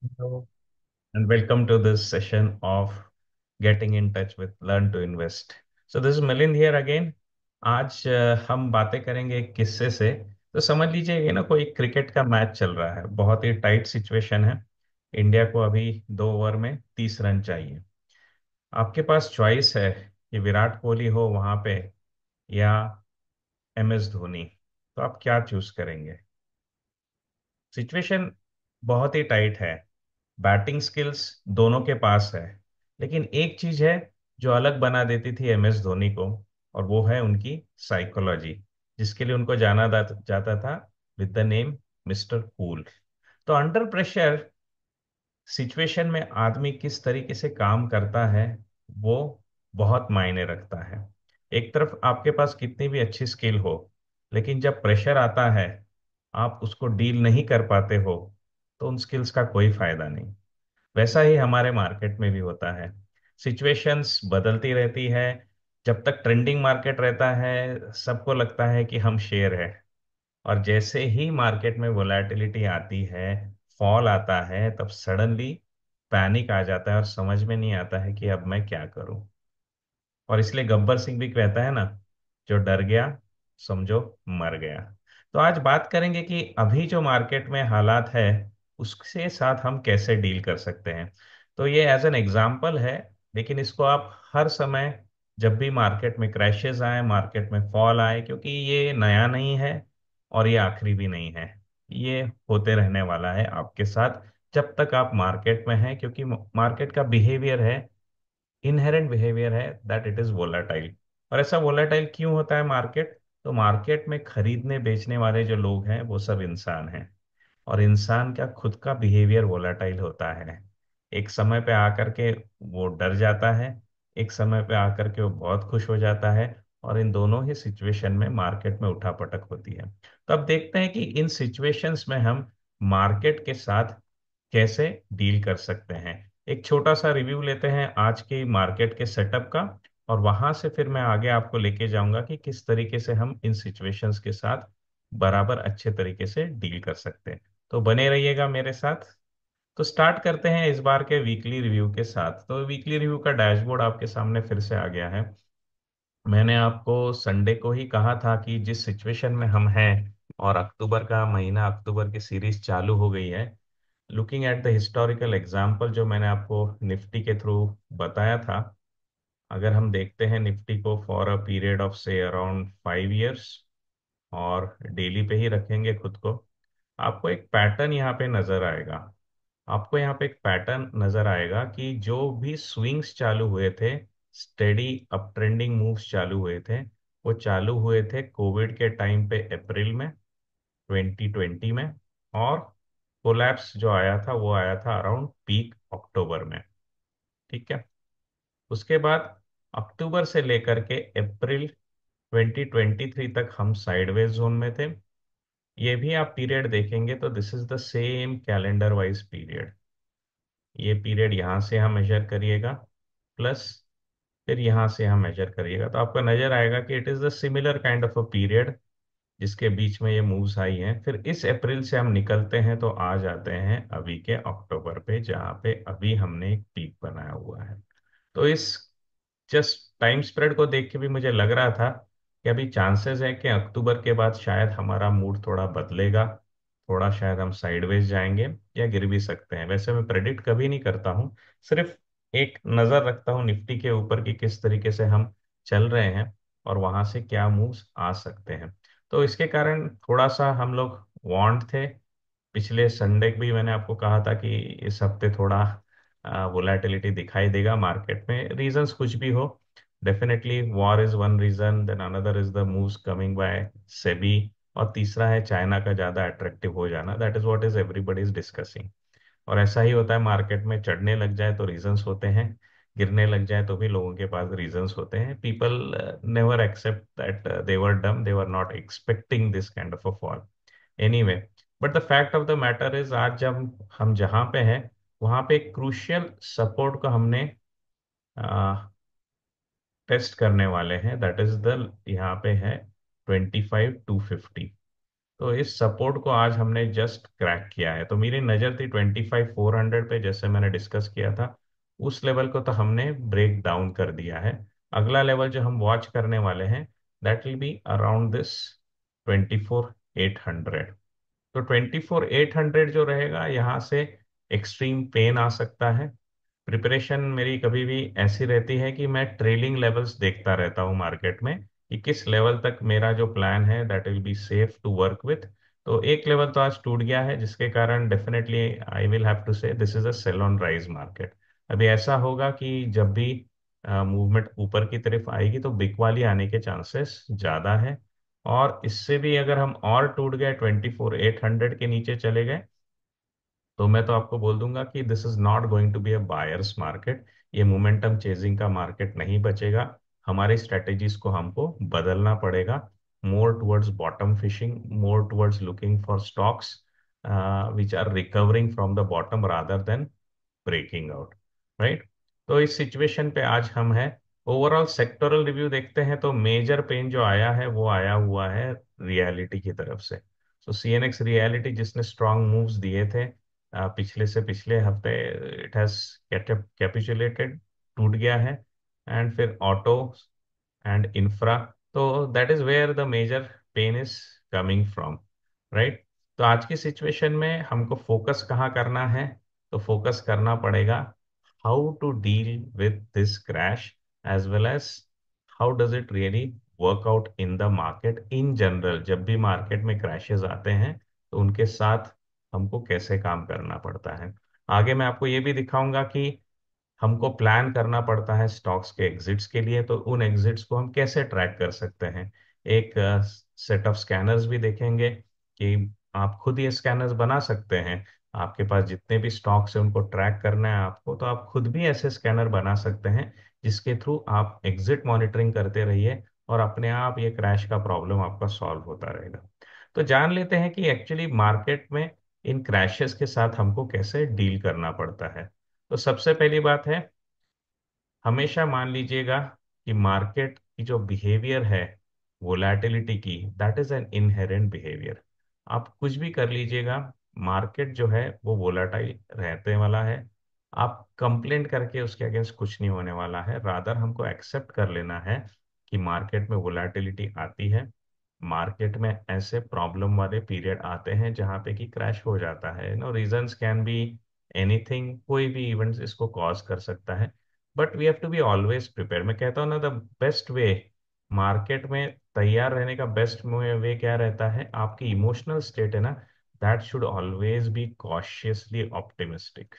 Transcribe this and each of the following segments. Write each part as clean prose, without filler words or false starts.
Hello and welcome to this session of Getting in Touch with Learn to Invest. So this is Milind here again. आज हम बातें करेंगे एक किस्से से। तो समझ लीजिए ये ना कोई क्रिकेट का मैच चल रहा है, बहुत ही टाइट सिचुएशन है। इंडिया को अभी 2 ओवर में 30 रन चाहिए। आपके पास चॉइस है कि विराट कोहली हो वहां पे या MS धोनी। तो आप क्या चूज करेंगे? सिचुएशन बहुत ही टाइट है। बैटिंग स्किल्स दोनों के पास है, लेकिन एक चीज है जो अलग बना देती थी MS धोनी को, और वो है उनकी साइकोलॉजी, जिसके लिए उनको जाता था with the name mister cool. तो अंडर प्रेशर सिचुएशन में आदमी किस तरीके से काम करता है, वो बहुत मायने रखता है। एक तरफ आपके पास कितनी भी अच्छी स्किल हो, लेकिन जब प्रेशर आता है, आप उसको डील नहीं कर पाते हो, तो उन स्किल्स का कोई फायदा नहीं। वैसा ही हमारे मार्केट में भी होता है। सिचुएशंस बदलती रहती है। जब तक ट्रेंडिंग मार्केट रहता है, सबको लगता है कि हम शेर है। और जैसे ही मार्केट में वोलेटिलिटी आती है, फॉल आता है, तब सडनली पैनिक आ जाता है और समझ में नहीं आता है कि अब मैं क्या करूं। और इसलिए गब्बर सिंह भी कहता है ना, जो डर गया समझो मर गया। तो आज बात करेंगे कि अभी जो मार्केट में हालात है, उसके साथ हम कैसे डील कर सकते हैं। तो ये एज एन एग्जाम्पल है, लेकिन इसको आप हर समय, जब भी मार्केट में क्रैशेस आए, मार्केट में फॉल आए, क्योंकि ये नया नहीं है और ये आखिरी भी नहीं है। ये होते रहने वाला है आपके साथ जब तक आप मार्केट में हैं, क्योंकि मार्केट का बिहेवियर है, इनहेरेंट बिहेवियर है दैट इट इज वोलाटाइल। और ऐसा वोलाटाइल क्यों होता है मार्केट? तो मार्केट में खरीदने बेचने वाले जो लोग हैं वो सब इंसान हैं, और इंसान का खुद का बिहेवियर वोलाटाइल होता है। एक समय पे आकर के वो डर जाता है, एक समय पे आकर के वो बहुत खुश हो जाता है, और इन दोनों ही सिचुएशन में मार्केट में उठापटक होती है। तो अब देखते हैं कि इन सिचुएशंस में हम मार्केट के साथ कैसे डील कर सकते हैं। एक छोटा सा रिव्यू लेते हैं आज के मार्केट के सेटअप का, और वहां से फिर मैं आगे आपको लेके जाऊंगा कि किस तरीके से हम इन सिचुएशंस के साथ बराबर अच्छे तरीके से डील कर सकते हैं। तो बने रहिएगा मेरे साथ। तो स्टार्ट करते हैं इस बार के वीकली रिव्यू के साथ। तो वीकली रिव्यू का डैशबोर्ड आपके सामने फिर से आ गया है। मैंने आपको संडे को ही कहा था कि जिस सिचुएशन में हम हैं, और अक्टूबर का महीना, अक्टूबर की सीरीज चालू हो गई है, looking at the historical example जो मैंने आपको निफ्टी के थ्रू बताया था। अगर हम देखते हैं निफ्टी को फॉर अ पीरियड ऑफ से अराउंड 5 इयर्स, और डेली पे ही रखेंगे खुद को, आपको एक पैटर्न यहाँ पे नजर आएगा। आपको यहाँ पे एक पैटर्न नजर आएगा कि जो भी स्विंग्स चालू हुए थे, स्टेडी अप ट्रेंडिंग मूव्स चालू हुए थे, वो चालू हुए थे कोविड के टाइम पे अप्रैल में 2020 में। और कोलैप्स जो आया था वो आया था अराउंड पीक अक्टूबर में। ठीक है। उसके बाद अक्टूबर से लेकर के अप्रैल 2023 तक हम साइडवेज जोन में थे। ये भी आप पीरियड देखेंगे तो this is the same calendar wise period. ये पीरियड यहाँ से हम मेजर करिएगा, प्लस फिर यहाँ से हम मेजर करिएगा, तो आपको नजर आएगा कि it is the similar kind of a period जिसके बीच में ये मूव्स आई हैं। फिर इस अप्रैल से हम निकलते हैं तो आ जाते हैं अभी के अक्टूबर पे, जहाँ पे अभी हमने एक पीक बनाया हुआ है। तो इस जस्ट टाइम स्प्रेड को देख के भी मुझे लग रहा था कि अभी चांसेस है कि अक्टूबर के बाद शायद हमारा मूड थोड़ा बदलेगा, थोड़ा शायद हम साइडवेज जाएंगे या गिर भी सकते हैं। वैसे मैं प्रेडिक्ट कभी नहीं करता हूँ, सिर्फ एक नजर रखता हूँ निफ्टी के ऊपर कि किस तरीके से हम चल रहे हैं और वहां से क्या मूव्स आ सकते हैं। तो इसके कारण थोड़ा सा हम लोग वांट थे। पिछले संडे भी मैंने आपको कहा था कि इस हफ्ते थोड़ा वोलेटिलिटी दिखाई देगा मार्केट में, रीजंस कुछ भी हो। Definitely war is one reason, then another is the moves coming by SEBI, और तीसरा है चाइना का ज्यादा अट्रैक्टिव हो जाना। That is what is everybody is discussing. और ऐसा ही होता है, मार्केट में चढ़ने लग जाए तो रीजंस होते हैं, गिरने लग जाए तो भी लोगों के पास रीजंस होते हैं। People never accept that they were dumb, they were not expecting this kind of a fall anyway. But the fact of the matter is, आज जब हम जहां पे हैं, वहां पे एक क्रूशियल सपोर्ट को हमने टेस्ट करने वाले हैं। दैट इज द, यहाँ पे है 25,250। तो इस सपोर्ट को आज हमने जस्ट क्रैक किया है। तो मेरी नज़र थी 25,400 पे, जैसे मैंने डिस्कस किया था। उस लेवल को तो हमने ब्रेक डाउन कर दिया है। अगला लेवल जो हम वॉच करने वाले हैं, that will be around this 24,800। तो 24,800 जो रहेगा, यहाँ से एक्सट्रीम पेन आ सकता है। प्रिपरेशन मेरी कभी भी ऐसी रहती है कि मैं ट्रेलिंग लेवल्स देखता रहता हूँ मार्केट में, कि किस लेवल तक मेरा जो प्लान है that will be safe to work with. तो एक लेवल तो आज टूट गया है, जिसके कारण definitely I will have to say this is a sell on rise market. अभी ऐसा होगा कि जब भी मूवमेंट ऊपर की तरफ आएगी तो बिकवाली आने के चांसेस ज़्यादा है। और इससे भी अगर हम और टूट गए, 24,800 के नीचे चले गए, तो मैं तो आपको बोल दूंगा कि this is not going to be a buyers market. ये मोमेंटम चेजिंग का मार्केट नहीं बचेगा। हमारी स्ट्रेटेजीज को हमको बदलना पड़ेगा। More towards bottom fishing, more towards looking for stocks which are recovering from the bottom rather than breaking out, right. तो इस सिचुएशन पे आज हम हैं। ओवरऑल सेक्टोरल रिव्यू देखते हैं तो मेजर पेन जो आया है वो आया हुआ है रियलिटी की तरफ से। सो सीएनएक्स रियलिटी, जिसने स्ट्रांग मूव्स दिए थे पिछले से पिछले हफ्ते, इट हैज कैपिचुलेटेड, टूट गया है। एंड फिर ऑटो एंड इंफ्रा, तो that is where the major pain is coming from, right. तो आज की सिचुएशन में हमको फोकस कहाँ करना है? तो फोकस करना पड़ेगा how to deal with this crash, as well as how does it really work out in the market in general. जब भी मार्केट में क्रैशेस आते हैं तो उनके साथ हमको कैसे काम करना पड़ता है। आगे मैं आपको ये भी दिखाऊंगा कि हमको प्लान करना पड़ता है स्टॉक्स के एग्जिट्स के लिए, तो उन एग्जिट्स को हम कैसे ट्रैक कर सकते हैं। एक सेट ऑफ स्कैनर्स भी देखेंगे कि आप खुद ये स्कैनर्स बना सकते हैं। आपके पास जितने भी स्टॉक्स हैं उनको ट्रैक करना है आपको, तो आप खुद भी ऐसे स्कैनर बना सकते हैं जिसके थ्रू आप एग्जिट मॉनिटरिंग करते रहिए, और अपने आप ये क्रैश का प्रॉब्लम आपका सॉल्व होता रहेगा। तो जान लेते हैं कि एक्चुअली मार्केट में इन क्रैशेस के साथ हमको कैसे डील करना पड़ता है। तो सबसे पहली बात है, हमेशा मान लीजिएगा कि मार्केट की जो बिहेवियर है वोलैटिलिटी की, that is an inherent behaviour. आप कुछ भी कर लीजिएगा, मार्केट जो है वो वोलाटाइल रहने वाला है। आप कंप्लेंट करके उसके अगेंस्ट कुछ नहीं होने वाला है, रादर हमको एक्सेप्ट कर लेना है कि मार्केट में वोलैटिलिटी आती है। मार्केट में ऐसे प्रॉब्लम वाले पीरियड आते हैं जहां पे कि क्रैश हो जाता है। रीजंस कैन बी एनीथिंग, कोई भी इवेंट्स इसको कॉज कर सकता है। But we have to be always prepare. मैं कहता हूँ ना, द बेस्ट वे मार्केट में तैयार रहने का बेस्ट वे क्या रहता है, आपकी इमोशनल स्टेट है ना, that should always be cautiously optimistic.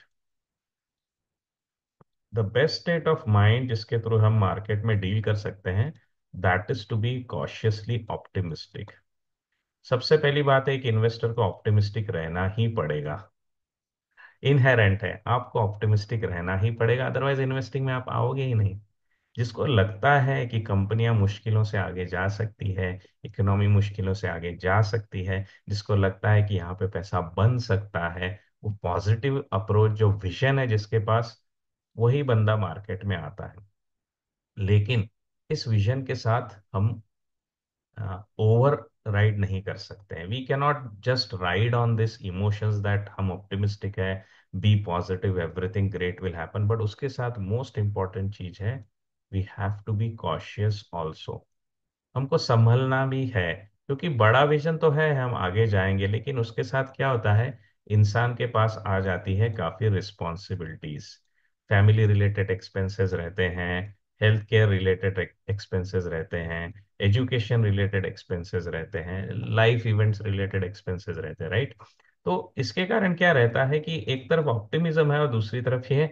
The best state of mind जिसके थ्रू हम मार्केट में डील कर सकते हैं, that is to be cautiously optimistic. सबसे पहली बात है कि इन्वेस्टर को ऑप्टिमिस्टिक रहना ही पड़ेगा। इनहेरेंट है, आपको ऑप्टिमिस्टिक रहना ही पड़ेगा, अदरवाइज इन्वेस्टिंग में आप आओगे ही नहीं। जिसको लगता है कि कंपनियां मुश्किलों से आगे जा सकती है, इकोनॉमी मुश्किलों से आगे जा सकती है, जिसको लगता है कि यहाँ पे पैसा बन सकता है, वो पॉजिटिव अप्रोच जो विजन है जिसके पास, वही बंदा मार्केट में आता है। लेकिन इस विजन के साथ हम ओवर राइड नहीं कर सकते हैं। We cannot just ride on this emotions that हम ऑप्टिमिस्टिक है, be positive, everything great will happen, but उसके साथ मोस्ट इंपॉर्टेंट चीज है, we have to be cautious also. हमको संभलना भी है, क्योंकि बड़ा विजन तो है, हम आगे जाएंगे, लेकिन उसके साथ क्या होता है, इंसान के पास आ जाती है काफी रिस्पॉन्सिबिलिटीज। फैमिली रिलेटेड एक्सपेंसेस रहते हैं, हेल्थ केयर रिलेटेड एक्सपेंसेस रहते हैं, एजुकेशन रिलेटेड एक्सपेंसेस रहते हैं, लाइफ इवेंट्स रिलेटेड एक्सपेंसेस रहते हैं, राइट। तो इसके कारण क्या रहता है कि एक तरफ ऑप्टिमिज्म है और दूसरी तरफ ये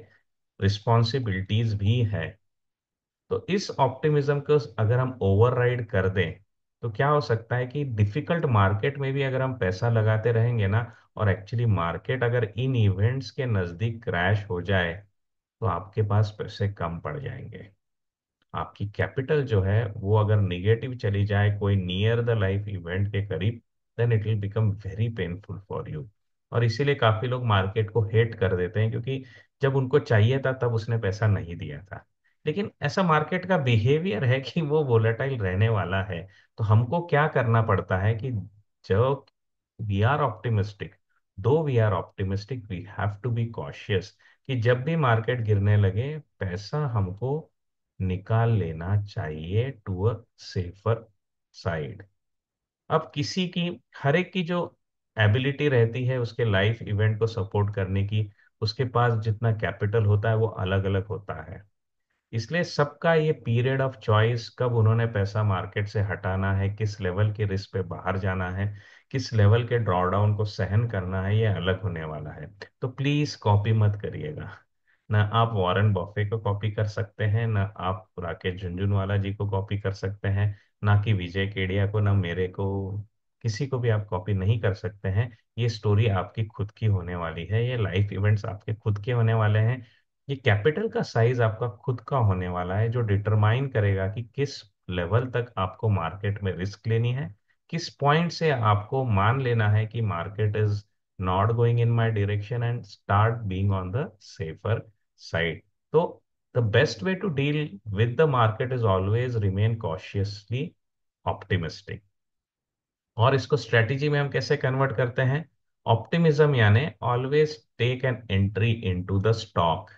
रिस्पॉन्सिबिलिटीज भी है। तो इस ऑप्टिमिज्म को अगर हम ओवरराइड कर दें, तो क्या हो सकता है कि डिफिकल्ट मार्केट में भी अगर हम पैसा लगाते रहेंगे ना, और एक्चुअली मार्केट अगर इन इवेंट्स के नजदीक क्रैश हो जाए, तो आपके पास पैसे कम पड़ जाएंगे। आपकी कैपिटल जो है वो अगर निगेटिव चली जाए कोई नियर द लाइफ इवेंट के करीब, then it will become very painful for you. और इसीलिए काफी लोग मार्केट को हेट कर देते हैं, क्योंकि जब उनको चाहिए था तब उसने पैसा नहीं दिया था। लेकिन ऐसा मार्केट का बिहेवियर है कि वो वोलेटाइल रहने वाला है। तो हमको क्या करना पड़ता है कि जो we are optimistic, though we are optimistic we have to be cautious कि जब भी मार्केट गिरने लगे पैसा हमको निकाल लेना चाहिए टू अ सेफर साइड। अब किसी की, हर एक की जो एबिलिटी रहती है उसके लाइफ इवेंट को सपोर्ट करने की, उसके पास जितना कैपिटल होता है वो अलग अलग होता है। इसलिए सबका ये पीरियड ऑफ चॉइस, कब उन्होंने पैसा मार्केट से हटाना है, किस लेवल के रिस्क पे बाहर जाना है, किस लेवल के ड्रॉडाउन को सहन करना है, ये अलग होने वाला है। तो प्लीज कॉपी मत करिएगा। ना आप वॉरेन बफे को कॉपी कर सकते हैं, ना आप राकेश झुनझुनवाला जी को कॉपी कर सकते हैं, ना कि विजय केडिया को, ना मेरे को, किसी को भी आप कॉपी नहीं कर सकते हैं। ये स्टोरी आपकी खुद की होने वाली है, ये लाइफ इवेंट्स आपके खुद के होने वाले हैं। ये कैपिटल का साइज आपका खुद का होने वाला है जो डिटरमाइन करेगा कि किस लेवल तक आपको मार्केट में रिस्क लेनी है, किस पॉइंट से आपको मान लेना है कि market is not going in my direction and start being on the safer side. तो the best way to deal with the market is always remain cautiously optimistic. और इसको स्ट्रेटेजी में हम कैसे कन्वर्ट करते हैं? ऑप्टिमिज्म यानी always take an entry into the stock.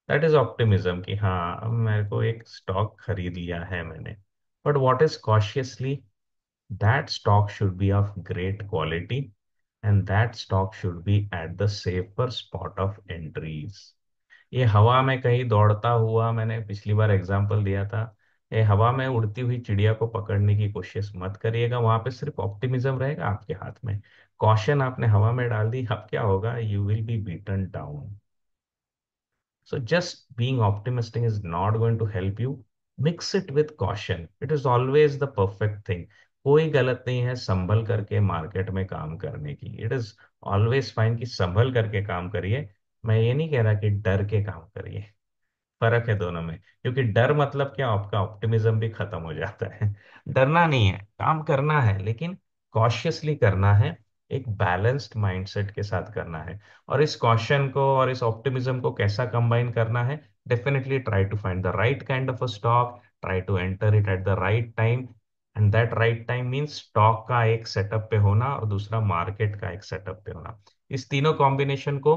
That is optimism कि हाँ अब मेरे को एक स्टॉक खरीद लिया है मैंने। But what is cautiously? That stock should be of great quality and that stock should be at the safer spot of entries. ये हवा में कहीं दौड़ता हुआ, मैंने पिछली बार एग्जांपल दिया था, ये हवा में उड़ती हुई चिड़िया को पकड़ने की कोशिश मत करिएगा, वहां पे सिर्फ ऑप्टिमिज्म रहेगा आपके हाथ में। कॉशन आपने हवा में डाल दी, अब क्या होगा? You will B beaten down. So just being optimistic is not going to help you. Mix it with caution. It is always the perfect thing. कोई गलत नहीं है संभल करके मार्केट में काम करने की। इट इज ऑलवेज फाइन कि संभल करके काम करिए। मैं ये नहीं कह रहा कि डर के काम करिए, फर्क है दोनों में। क्योंकि डर मतलब क्या, आपका ऑप्टिमिज्म भी खत्म हो जाता है। डरना नहीं है, काम करना है, लेकिन कॉशियसली करना है, एक बैलेंस्ड माइंडसेट के साथ करना है। और इस कॉशन को और इस ऑप्टिमिज्म को कैसा कंबाइन करना है? Definitely try to find the right kind of a stock, try to enter it at the right time. And that right time means stock का एक सेटअप पे होना और दूसरा मार्केट का एक सेटअप पे होना। इस तीनों कॉम्बिनेशन को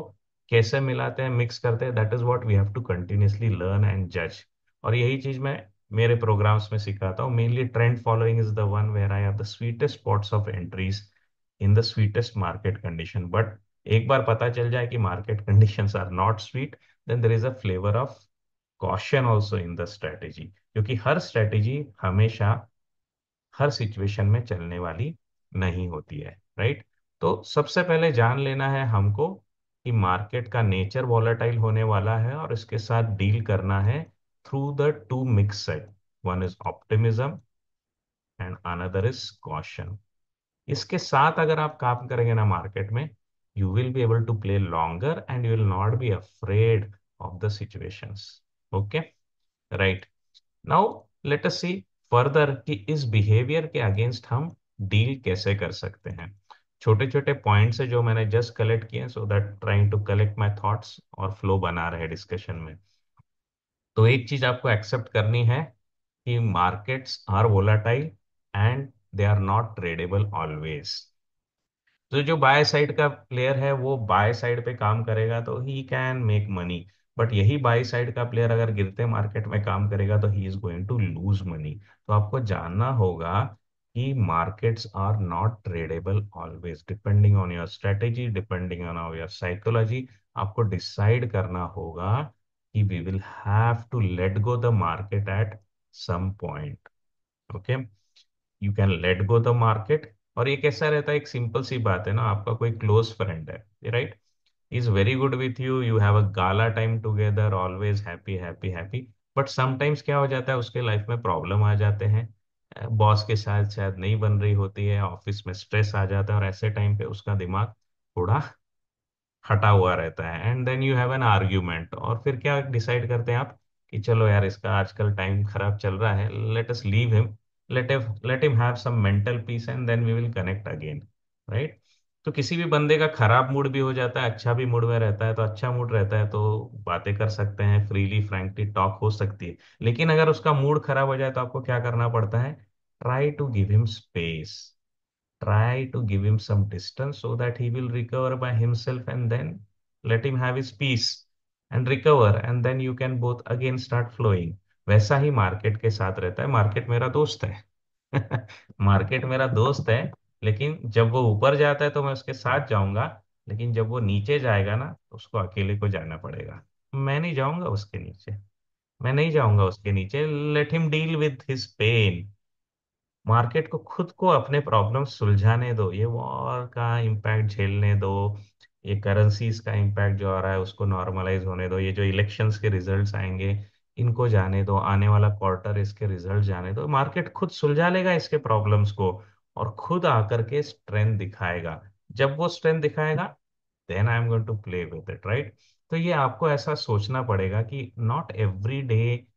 कैसे मिलाते हैं, मिक्स करते हैं, that is what we have to continuously learn and जज। और यही चीज मैं मेरे प्रोग्राम्स में सिखाता हूँ। Mainly trend following is the one where I have the sweetest spots of entries in the sweetest market condition. But एक बार पता चल जाए कि market conditions are not sweet, then there is a flavour of caution also in the strategy, क्योंकि हर strategy हमेशा हर situation में चलने वाली नहीं होती है, राइट? तो सबसे पहले जान लेना है हमको कि मार्केट का नेचर वॉलेटाइल होने वाला है और इसके साथ डील करना है through the two mix set. One is optimism and another is caution. इसके साथ अगर आप काम करेंगे ना मार्केट में, you will be able to play longer and you will not be afraid of the situations. Okay, right. Now let us see further कि इस बिहेवियर के अगेंस्ट हम डील कैसे कर सकते हैं। छोटे छोटे पॉइंट्स है जो मैंने जस्ट कलेक्ट किए, so that trying to collect my thoughts और फ्लो बना रहे डिस्कशन में। तो एक चीज आपको एक्सेप्ट करनी है कि markets are volatile and they are not tradable always. तो जो बाय साइड का प्लेयर है वो बाय साइड पे काम करेगा तो he can make money. But यही बाय साइड का प्लेयर अगर गिरते मार्केट में काम करेगा तो he is going to lose money. तो आपको जानना होगा कि markets are not tradable always, depending on your strategy, depending on your psychology. आपको डिसाइड करना होगा कि we will have to let go the market at some point. Okay, you can let go the market. और ये कैसा रहता है, एक सिंपल सी बात है ना, आपका कोई क्लोज फ्रेंड है, right, is very good with you, you have a gala time together, always happy happy happy. But sometimes क्या हो जाता है, उसके लाइफ में प्रॉब्लम आ जाते हैं, बॉस के साथ शायद नहीं बन रही होती है, ऑफिस में स्ट्रेस आ जाता है, और ऐसे टाइम पे उसका दिमाग थोड़ा हटा हुआ रहता है, and then you have an argument. और फिर क्या डिसाइड करते हैं आप कि चलो यार इसका आजकल टाइम खराब चल रहा है, let us leave him, let him have some mental peace and then we will connect again, right? तो किसी भी बंदे का खराब मूड भी हो जाता है, अच्छा भी मूड में रहता है। तो अच्छा मूड रहता है तो बातें कर सकते हैं, फ्रीली फ्रैंकली टॉक हो सकती है। लेकिन अगर उसका मूड खराब हो जाए तो आपको क्या करना पड़ता है? Try to give him space, try to give him some distance so that he will recover by himself, and then let him have his peace and recover, and then you can both again start flowing. वैसा ही market के साथ रहता है, market मेरा दोस्त है। Market मेरा दोस्त है, लेकिन जब वो ऊपर जाता है तो मैं उसके साथ जाऊंगा, लेकिन जब वो नीचे जाएगा ना तो उसको अकेले को जाना पड़ेगा। मैं नहीं जाऊंगा उसके नीचे, मैं नहीं जाऊंगा उसके नीचे। Let him deal with his pain. Market को खुद को अपने प्रॉब्लम सुलझाने दो, ये वॉर का इम्पैक्ट झेलने दो, ये करेंसीज का इम्पैक्ट जो आ रहा है उसको नॉर्मलाइज होने दो, ये जो इलेक्शंस के रिजल्ट्स आएंगे इनको जाने दो, आने वाला क्वार्टर इसके रिजल्ट जाने दो, मार्केट खुद सुलझा लेगा इसके प्रॉब्लम्स को, और खुद आकर के स्ट्रेंथ दिखाएगा। जब वो स्ट्रेंथ दिखाएगा, then I am going to play with it, right. तो ये आपको ऐसा सोचना पड़ेगा कि not every day,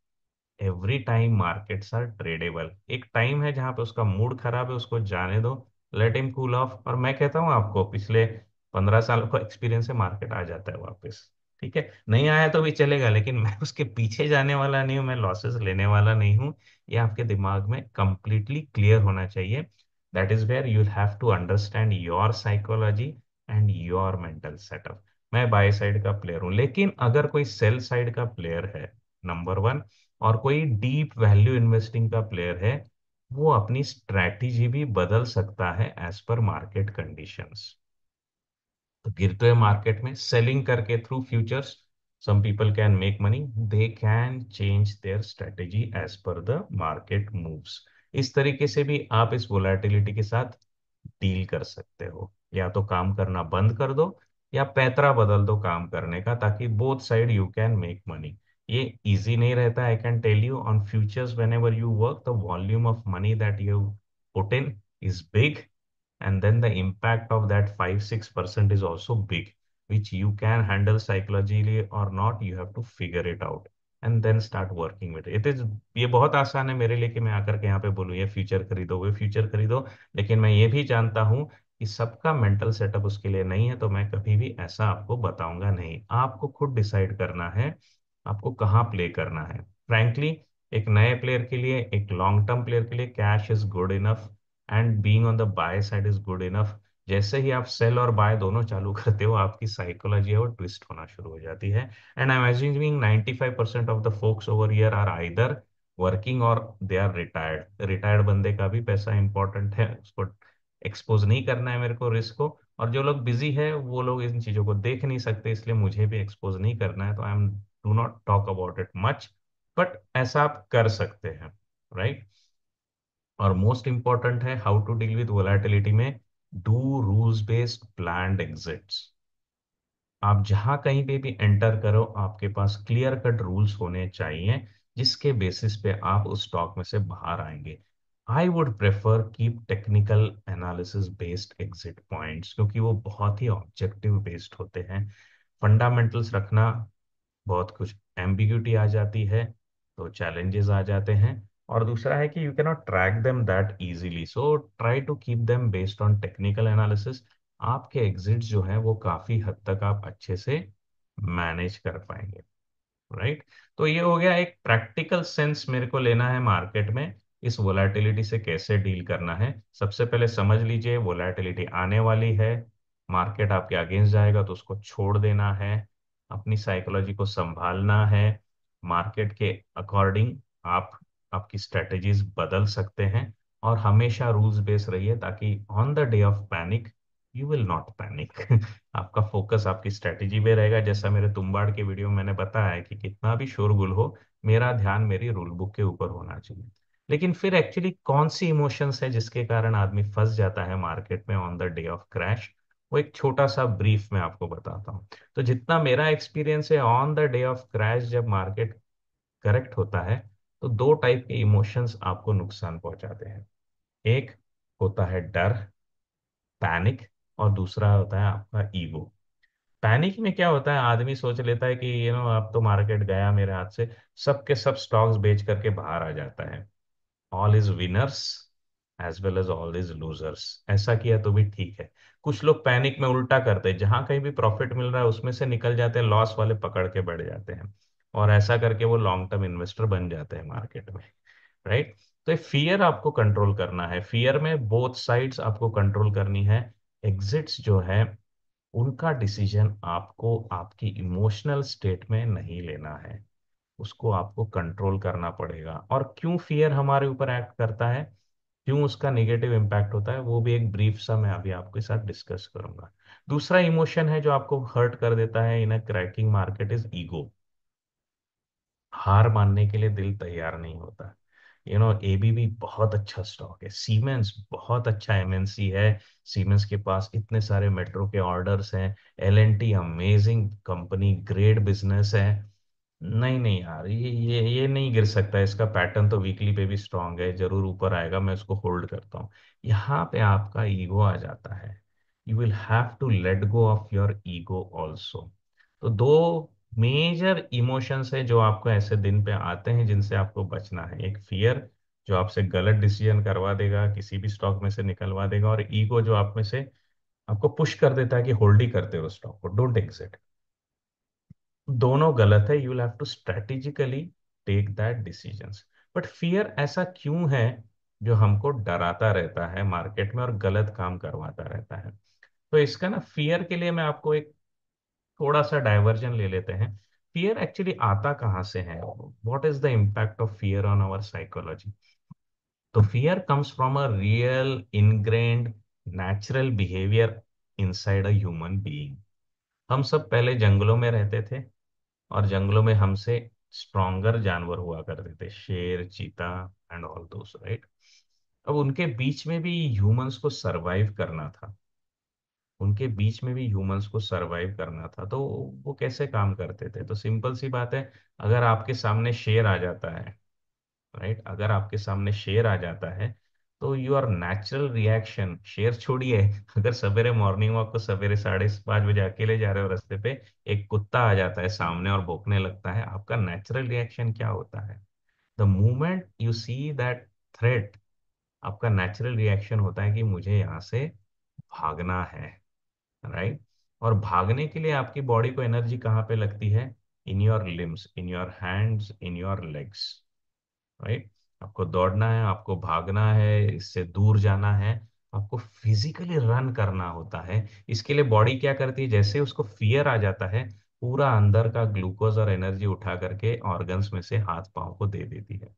every time markets are tradable. एक टाइम है जहां पे उसका मूड खराब है, उसको जाने दो, लेट हिम कूल ऑफ। और मैं कहता हूँ आपको, पिछले 15 साल का एक्सपीरियंस है, मार्केट आ जाता है वापस। ठीक है, नहीं आया तो भी चलेगा, लेकिन मैं उसके पीछे जाने वाला नहीं हूँ, मैं लॉसेस लेने वाला नहीं हूँ। ये आपके दिमाग में कंप्लीटली क्लियर होना चाहिए। That is where you have to understand your psychology and your mental setup. मैं बाय साइड का प्लेयर हूँ, लेकिन अगर कोई सेल साइड का प्लेयर है, नंबर वन, और कोई डीप वैल्यू इन्वेस्टिंग का प्लेयर है, वो अपनी स्ट्रैटेजी भी बदल सकता है एज पर मार्केट कंडीशंस। तो गिरते हुए मार्केट में सेलिंग करके through futures, some people can make money, they can change their strategy as per the market moves. इस तरीके से भी आप इस वोलेटिलिटी के साथ डील कर सकते हो। या तो काम करना बंद कर दो, या पैतरा बदल दो काम करने का, ताकि both side you can make money. ये इजी नहीं रहता, I can tell you. On futures whenever you work, the volume of money that you put in is big, and then the impact of that 5-6% is also big, which you can handle psychologically or not, you have to figure it out and then start working with it is। ये बहुत आसान है मेरे लिए कि मैं आकर के यहाँ पे बोलूँ ये फ्यूचर खरीदो, वो फ्यूचर खरीदो, लेकिन मैं ये भी जानता हूँ कि सबका मेंटल सेटअप उसके लिए नहीं है, तो मैं कभी भी ऐसा आपको बताऊंगा नहीं। आपको खुद डिसाइड करना है आपको कहाँ प्ले करना है। फ्रैंकली, एक नए प्लेयर के लिए, एक लॉन्ग टर्म प्लेयर के लिए, cash is good enough and being on the by side is good enough. जैसे ही आप सेल और बाय दोनों चालू करते हो, आपकी साइकोलॉजी है वो ट्विस्ट होना शुरू हो जाती है। And I am assuming 95% of the folks over here are either working or they are retired. Retired बंदे का भी पैसा इंपॉर्टेंट है, उसको एक्सपोज नहीं करना है मेरे को रिस्क को। और जो लोग बिजी है वो लोग इन चीजों को देख नहीं सकते, इसलिए मुझे भी एक्सपोज नहीं करना है, तो I am do not talk about it much. But ऐसा आप कर सकते हैं, राइट। और मोस्ट इंपॉर्टेंट है how to deal with volatility में, do rules based planned exits. आप जहां कहीं पे भी एंटर करो, आपके पास क्लियर कट रूल्स होने चाहिए, जिसके बेसिस पे आप उस स्टॉक में से बाहर आएंगे। I would prefer keep technical analysis based exit points, क्योंकि वो बहुत ही ऑब्जेक्टिव बेस्ड होते हैं। फंडामेंटल्स रखना, बहुत कुछ एम्बिग्यूटी आ जाती है, तो चैलेंजेस आ जाते हैं। और दूसरा है कि you cannot track them that easily, so try to keep them based on technical analysis. आपके एग्जिट्स जो है वो काफी हद तक आप अच्छे से मैनेज कर पाएंगे, राइट। तो ये हो गया एक प्रैक्टिकल सेंस मेरे को लेना है मार्केट में, इस वोलेटिलिटी से कैसे डील करना है। सबसे पहले समझ लीजिए वोलेटिलिटी आने वाली है, मार्केट आपके अगेंस्ट जाएगा तो उसको छोड़ देना है, अपनी साइकोलॉजी को संभालना है। मार्केट के अकॉर्डिंग आप आपकी स्ट्रेटेजीज बदल सकते हैं, और हमेशा रूल्स बेस्ड रहिए, ताकि on the day of panic you will not panic. आपका फोकस आपकी स्ट्रेटेजी पे रहेगा। जैसा मेरे तुम्बाड़ के वीडियो में मैंने बताया है कि कितना भी शोरगुल हो, मेरा ध्यान मेरी रूल बुक के ऊपर होना चाहिए। लेकिन फिर एक्चुअली कौन सी इमोशंस है जिसके कारण आदमी फंस जाता है मार्केट में on the day of crash, वो एक छोटा सा ब्रीफ में आपको बताता हूँ। तो जितना मेरा एक्सपीरियंस है, on the day of crash जब मार्केट करेक्ट होता है, तो दो टाइप के इमोशंस आपको नुकसान पहुंचाते हैं। एक होता है डर, पैनिक, और दूसरा होता है आपका ईगो। पैनिक में क्या होता है, आदमी सोच लेता है कि अब तो मार्केट गया मेरे हाथ से, सबके सब स्टॉक्स बेच करके बाहर आ जाता है। All is winners as well as all is losers. ऐसा किया तो भी ठीक है। कुछ लोग पैनिक में उल्टा करते हैं, जहां कहीं भी प्रॉफिट मिल रहा है उसमें से निकल जाते हैं, लॉस वाले पकड़ के बैठ जाते हैं, और ऐसा करके वो लॉन्ग टर्म इन्वेस्टर बन जाते हैं मार्केट में, राइट। तो ये फियर आपको कंट्रोल करना है, फियर में बोथ साइड्स आपको कंट्रोल करनी है। एग्जिट्स जो है उनका डिसीजन आपको आपकी इमोशनल स्टेट में नहीं लेना है, उसको आपको कंट्रोल करना पड़ेगा। और क्यों फियर हमारे ऊपर एक्ट करता है, क्यों उसका नेगेटिव इम्पैक्ट होता है, वो भी एक ब्रीफ सा मैं अभी आपके साथ डिस्कस करूंगा। दूसरा इमोशन है जो आपको हर्ट कर देता है इन अ क्रैकिंग मार्केट इज ईगो। हार मानने के लिए दिल तैयार नहीं होता। एबीबी बहुत अच्छा स्टॉक है, सीमेंस बहुत अच्छा एमएनसी है, सीमेंस के पास इतने सारे मेट्रो के ऑर्डर्स हैं, LNT amazing company, great business है। नहीं नहीं यार, ये नहीं गिर सकता, इसका पैटर्न तो वीकली पे भी स्ट्रांग है, जरूर ऊपर आएगा, मैं उसको होल्ड करता हूँ। यहाँ पे आपका ईगो आ जाता है। You will have to let go of your ego also. तो दो मेजर इमोशंस है जो आपको ऐसे दिन पे आते हैं जिनसे आपको बचना है। एक फियर जो आपसे गलत डिसीजन करवा देगा, किसी भी स्टॉक में से निकलवा देगा, और ईगो जो आप में से आपको पुश कर देता है कि होल्ड ही करते हो स्टॉक को, डोंट एग्जिट। दोनों गलत है, you will have to strategically take that decisions. But fear ऐसा क्यों है जो हमको डराता रहता है मार्केट में और गलत काम करवाता रहता है? तो इसका ना, फियर के लिए मैं आपको एक थोड़ा सा डाइवर्जन ले लेते हैं। फियर एक्चुअली आता कहाँ से है, what is the impact of fear on our psychology? तो fear comes from a real ingrained natural behaviour inside a human being. हम सब पहले जंगलों में रहते थे, और जंगलों में हमसे स्ट्रॉन्गर जानवर हुआ करते थे, शेर, चीता एंड ऑल दोस, राइट? अब उनके बीच में भी ह्यूमंस को सरवाइव करना था, उनके बीच में भी ह्यूमंस को सरवाइव करना था। तो वो कैसे काम करते थे? तो सिंपल सी बात है, अगर आपके सामने शेर आ जाता है, राइट, अगर आपके सामने शेर आ जाता है, तो योर नेचुरल रिएक्शन, शेर छोड़िए, अगर सवेरे मॉर्निंग वॉक को सवेरे 5:30 बजे अकेले जा रहे हो रास्ते पे, एक कुत्ता आ जाता है सामने और भौंकने लगता है, आपका नेचुरल रिएक्शन क्या होता है? The moment you see that threat, आपका नेचुरल रिएक्शन होता है कि मुझे यहाँ से भागना है, राइट? और भागने के लिए आपकी बॉडी को एनर्जी कहाँ पे लगती है? In your limbs, in your hands, in your legs, right? आपको दौड़ना है, आपको भागना है, इससे दूर जाना है, आपको फिजिकली रन करना होता है। इसके लिए बॉडी क्या करती है, जैसे उसको फियर आ जाता है, पूरा अंदर का ग्लूकोज और एनर्जी उठा करके ऑर्गन्स में से हाथ पांव को दे देती है,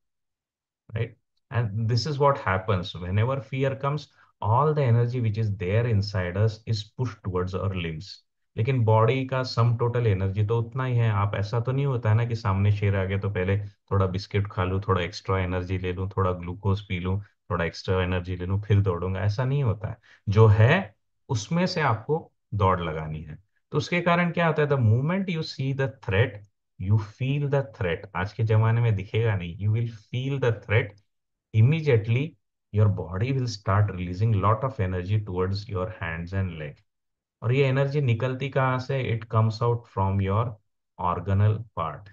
right? And this is what happens whenever fear comes, all the energy which is there inside us is pushed towards our limbs। लेकिन बॉडी का सम टोटल एनर्जी तो उतना ही है। आप, ऐसा तो नहीं होता है ना कि सामने शेर आ गया तो पहले थोड़ा बिस्किट खा लूं, थोड़ा एक्स्ट्रा एनर्जी ले लूं, थोड़ा ग्लूकोज पी लूं, थोड़ा एक्स्ट्रा एनर्जी ले लूं, फिर दौड़ूंगा, ऐसा नहीं होता है। जो है उसमें से आपको दौड़ लगानी है। तो उसके कारण क्या होता है, the moment you see the threat, you feel the threat. आज के जमाने में दिखेगा नहीं, you will feel the threat. immediately your body will start releasing lot of energy towards your hands and leg। और ये एनर्जी निकलती कहाँ से? It comes out from your ऑर्गनल part,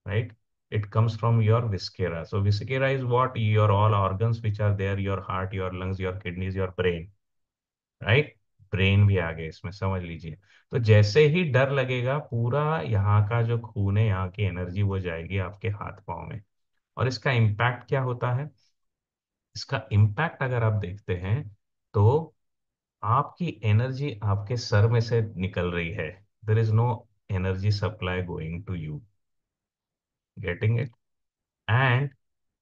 right? It comes from your viscera। so viscera is what? Your all organs which are there, your heart, your lungs, your kidneys, your brain, right? Brain भी आ गए इसमें, समझ लीजिए। तो जैसे ही डर लगेगा, पूरा यहाँ का जो खून है, यहाँ की एनर्जी वो जाएगी आपके हाथ पांव में। और इसका इम्पैक्ट क्या होता है? इसका इम्पैक्ट अगर आप देखते हैं, तो आपकी एनर्जी आपके सर में से निकल रही है। There is no energy supply going to you, getting it? And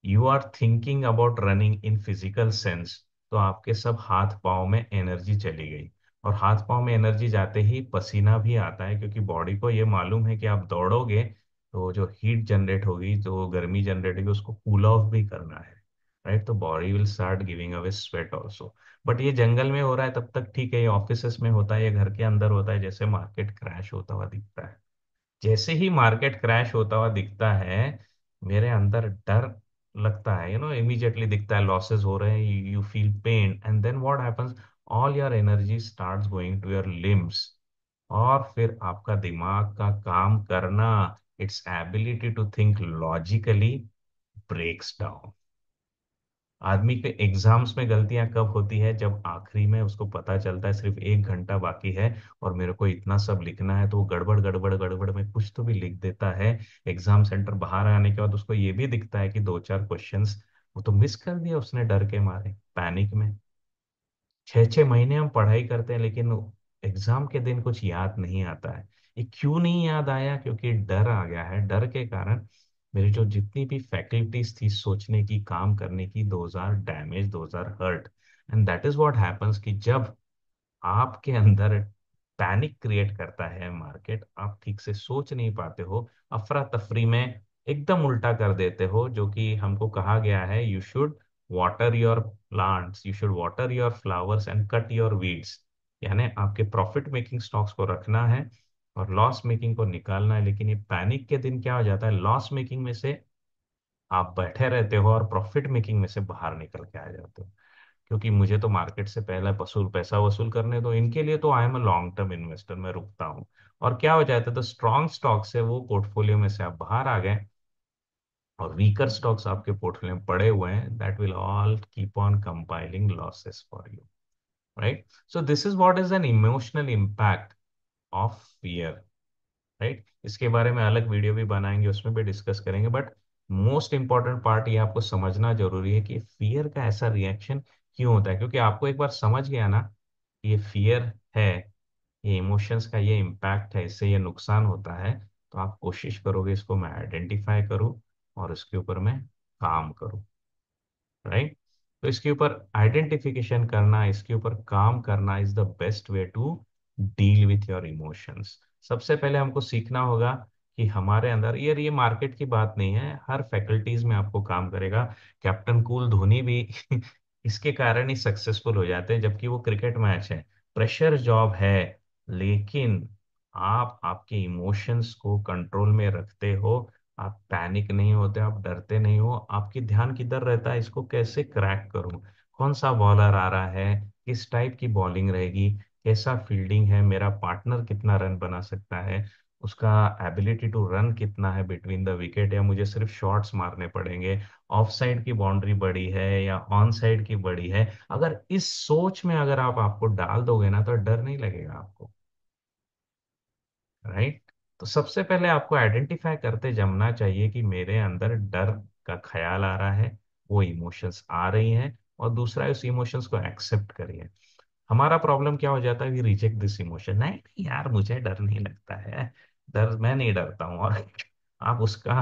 you are thinking about running in physical sense. तो आपके सब हाथ पांव में एनर्जी चली गई। और हाथ पांव में एनर्जी जाते ही पसीना भी आता है, क्योंकि बॉडी को ये मालूम है कि आप दौड़ोगे तो जो हीट जनरेट होगी, जो गर्मी जनरेट होगी, उसको कूल ऑफ भी करना है, राइट? तो body will start giving away sweat also. But ये जंगल में हो रहा है तब तक ठीक है, ये ऑफिसेस में होता है, ये घर के अंदर होता है, जैसे मार्केट क्रैश होता हुआ दिखता है। जैसे ही मार्केट क्रैश होता हुआ दिखता है, मेरे अंदर डर लगता है, इमीडिएटली दिखता है, लॉसेस हो रहे हैं, you feel pain, and then what happens? All your energy starts going to your limbs. और फिर आपका दिमाग का काम करना, its ability to think logically breaks down. आदमी के एग्जाम्स में गलतियां कब होती है? जब आखिरी में उसको पता चलता है सिर्फ 1 घंटा बाकी है और मेरे को इतना सब लिखना है, तो वो गड़बड़ गड़बड़ गड़बड़ में कुछ तो भी लिख देता है। एग्जाम सेंटर बाहर आने के बाद उसको ये भी दिखता है कि दो चार क्वेश्चंस वो तो मिस कर दिया उसने डर के मारे, पैनिक में। 6 6 महीने हम पढ़ाई करते हैं, लेकिन एग्जाम के दिन कुछ याद नहीं आता है। ये क्यों नहीं याद आया? क्योंकि डर आ गया है। डर के कारण मेरी जो जितनी भी फैकल्टीज थी सोचने की, काम करने की, those are damage, those are hurt. And that is what happens कि जब आपके अंदर पैनिक क्रिएट करता है मार्केट, आप ठीक से सोच नहीं पाते हो, अफरा तफरी में एकदम उल्टा कर देते हो। जो कि हमको कहा गया है, you should water your plants, you should water your flowers and cut your weeds. यानी आपके प्रॉफिट मेकिंग स्टॉक्स को रखना है और लॉस मेकिंग को निकालना है। लेकिन ये पैनिक के दिन क्या हो जाता है, लॉस मेकिंग में से आप बैठे रहते हो और प्रॉफिट मेकिंग में से बाहर निकल के आ जाते हो। क्योंकि मुझे तो मार्केट से पहले वसूल पैसा वसूल करने दो, इनके लिए तो I am a long term investor, मैं रुकता हूँ। और क्या हो जाता है, तो स्ट्रॉन्ग स्टॉक से वो पोर्टफोलियो में से आप बाहर आ गए और वीकर स्टॉक्स आपके पोर्टफोलियो में पड़े हुए हैं, that will all keep on compiling losses for you, right? So this is what is an emotional impact of fear, right? इसके बारे में अलग वीडियो भी बनाएंगे, उसमें भी डिस्कस करेंगे। बट मोस्ट इंपॉर्टेंट पार्ट ये आपको समझना जरूरी है कि फियर का ऐसा रिएक्शन क्यों होता है। क्योंकि आपको एक बार समझ गया ना कि ये फियर है, ये इमोशंस का ये इम्पैक्ट है, इससे ये नुकसान होता है, तो आप कोशिश करोगे इसको मैं आइडेंटिफाई करूँ और इसके ऊपर मैं काम करूँ, राइट? तो इसके ऊपर आइडेंटिफिकेशन करना, इसके ऊपर काम करना is the best way to deal with your emotions. सबसे पहले हमको सीखना होगा कि हमारे अंदर, ये मार्केट की बात नहीं है, हर फैकल्टीज में आपको काम करेगा। कैप्टन कूल धोनी भी इसके कारण ही सक्सेसफुल हो जाते हैं, जबकि वो क्रिकेट मैच है, प्रेशर जॉब है, लेकिन आप आपके इमोशंस को कंट्रोल में रखते हो। आप पैनिक नहीं होते, आप डरते नहीं हो, आपकी ध्यान किधर रहता है, इसको कैसे क्रैक करूं, कौन सा बॉलर आ रहा है, किस टाइप की बॉलिंग रहेगी, कैसा फील्डिंग है, मेरा पार्टनर कितना रन बना सकता है, उसका एबिलिटी टू रन कितना है बिटवीन द विकेट, या मुझे सिर्फ शॉट्स मारने पड़ेंगे, ऑफ साइड की बाउंड्री बड़ी है या ऑन साइड की बड़ी है। अगर इस सोच में अगर आप आपको डाल दोगे ना, तो डर नहीं लगेगा आपको, राइट? तो सबसे पहले आपको आइडेंटिफाई करते जमना चाहिए कि मेरे अंदर डर का ख्याल आ रहा है, वो इमोशंस आ रही हैं, और दूसरा है उस इमोशंस को एक्सेप्ट करिए। हमारा प्रॉब्लम क्या हो जाता है, वी रिजेक्ट दिस इमोशन, नहीं नहीं यार मुझे डर नहीं लगता है, डर, मैं नहीं डरता हूँ, और आप उसका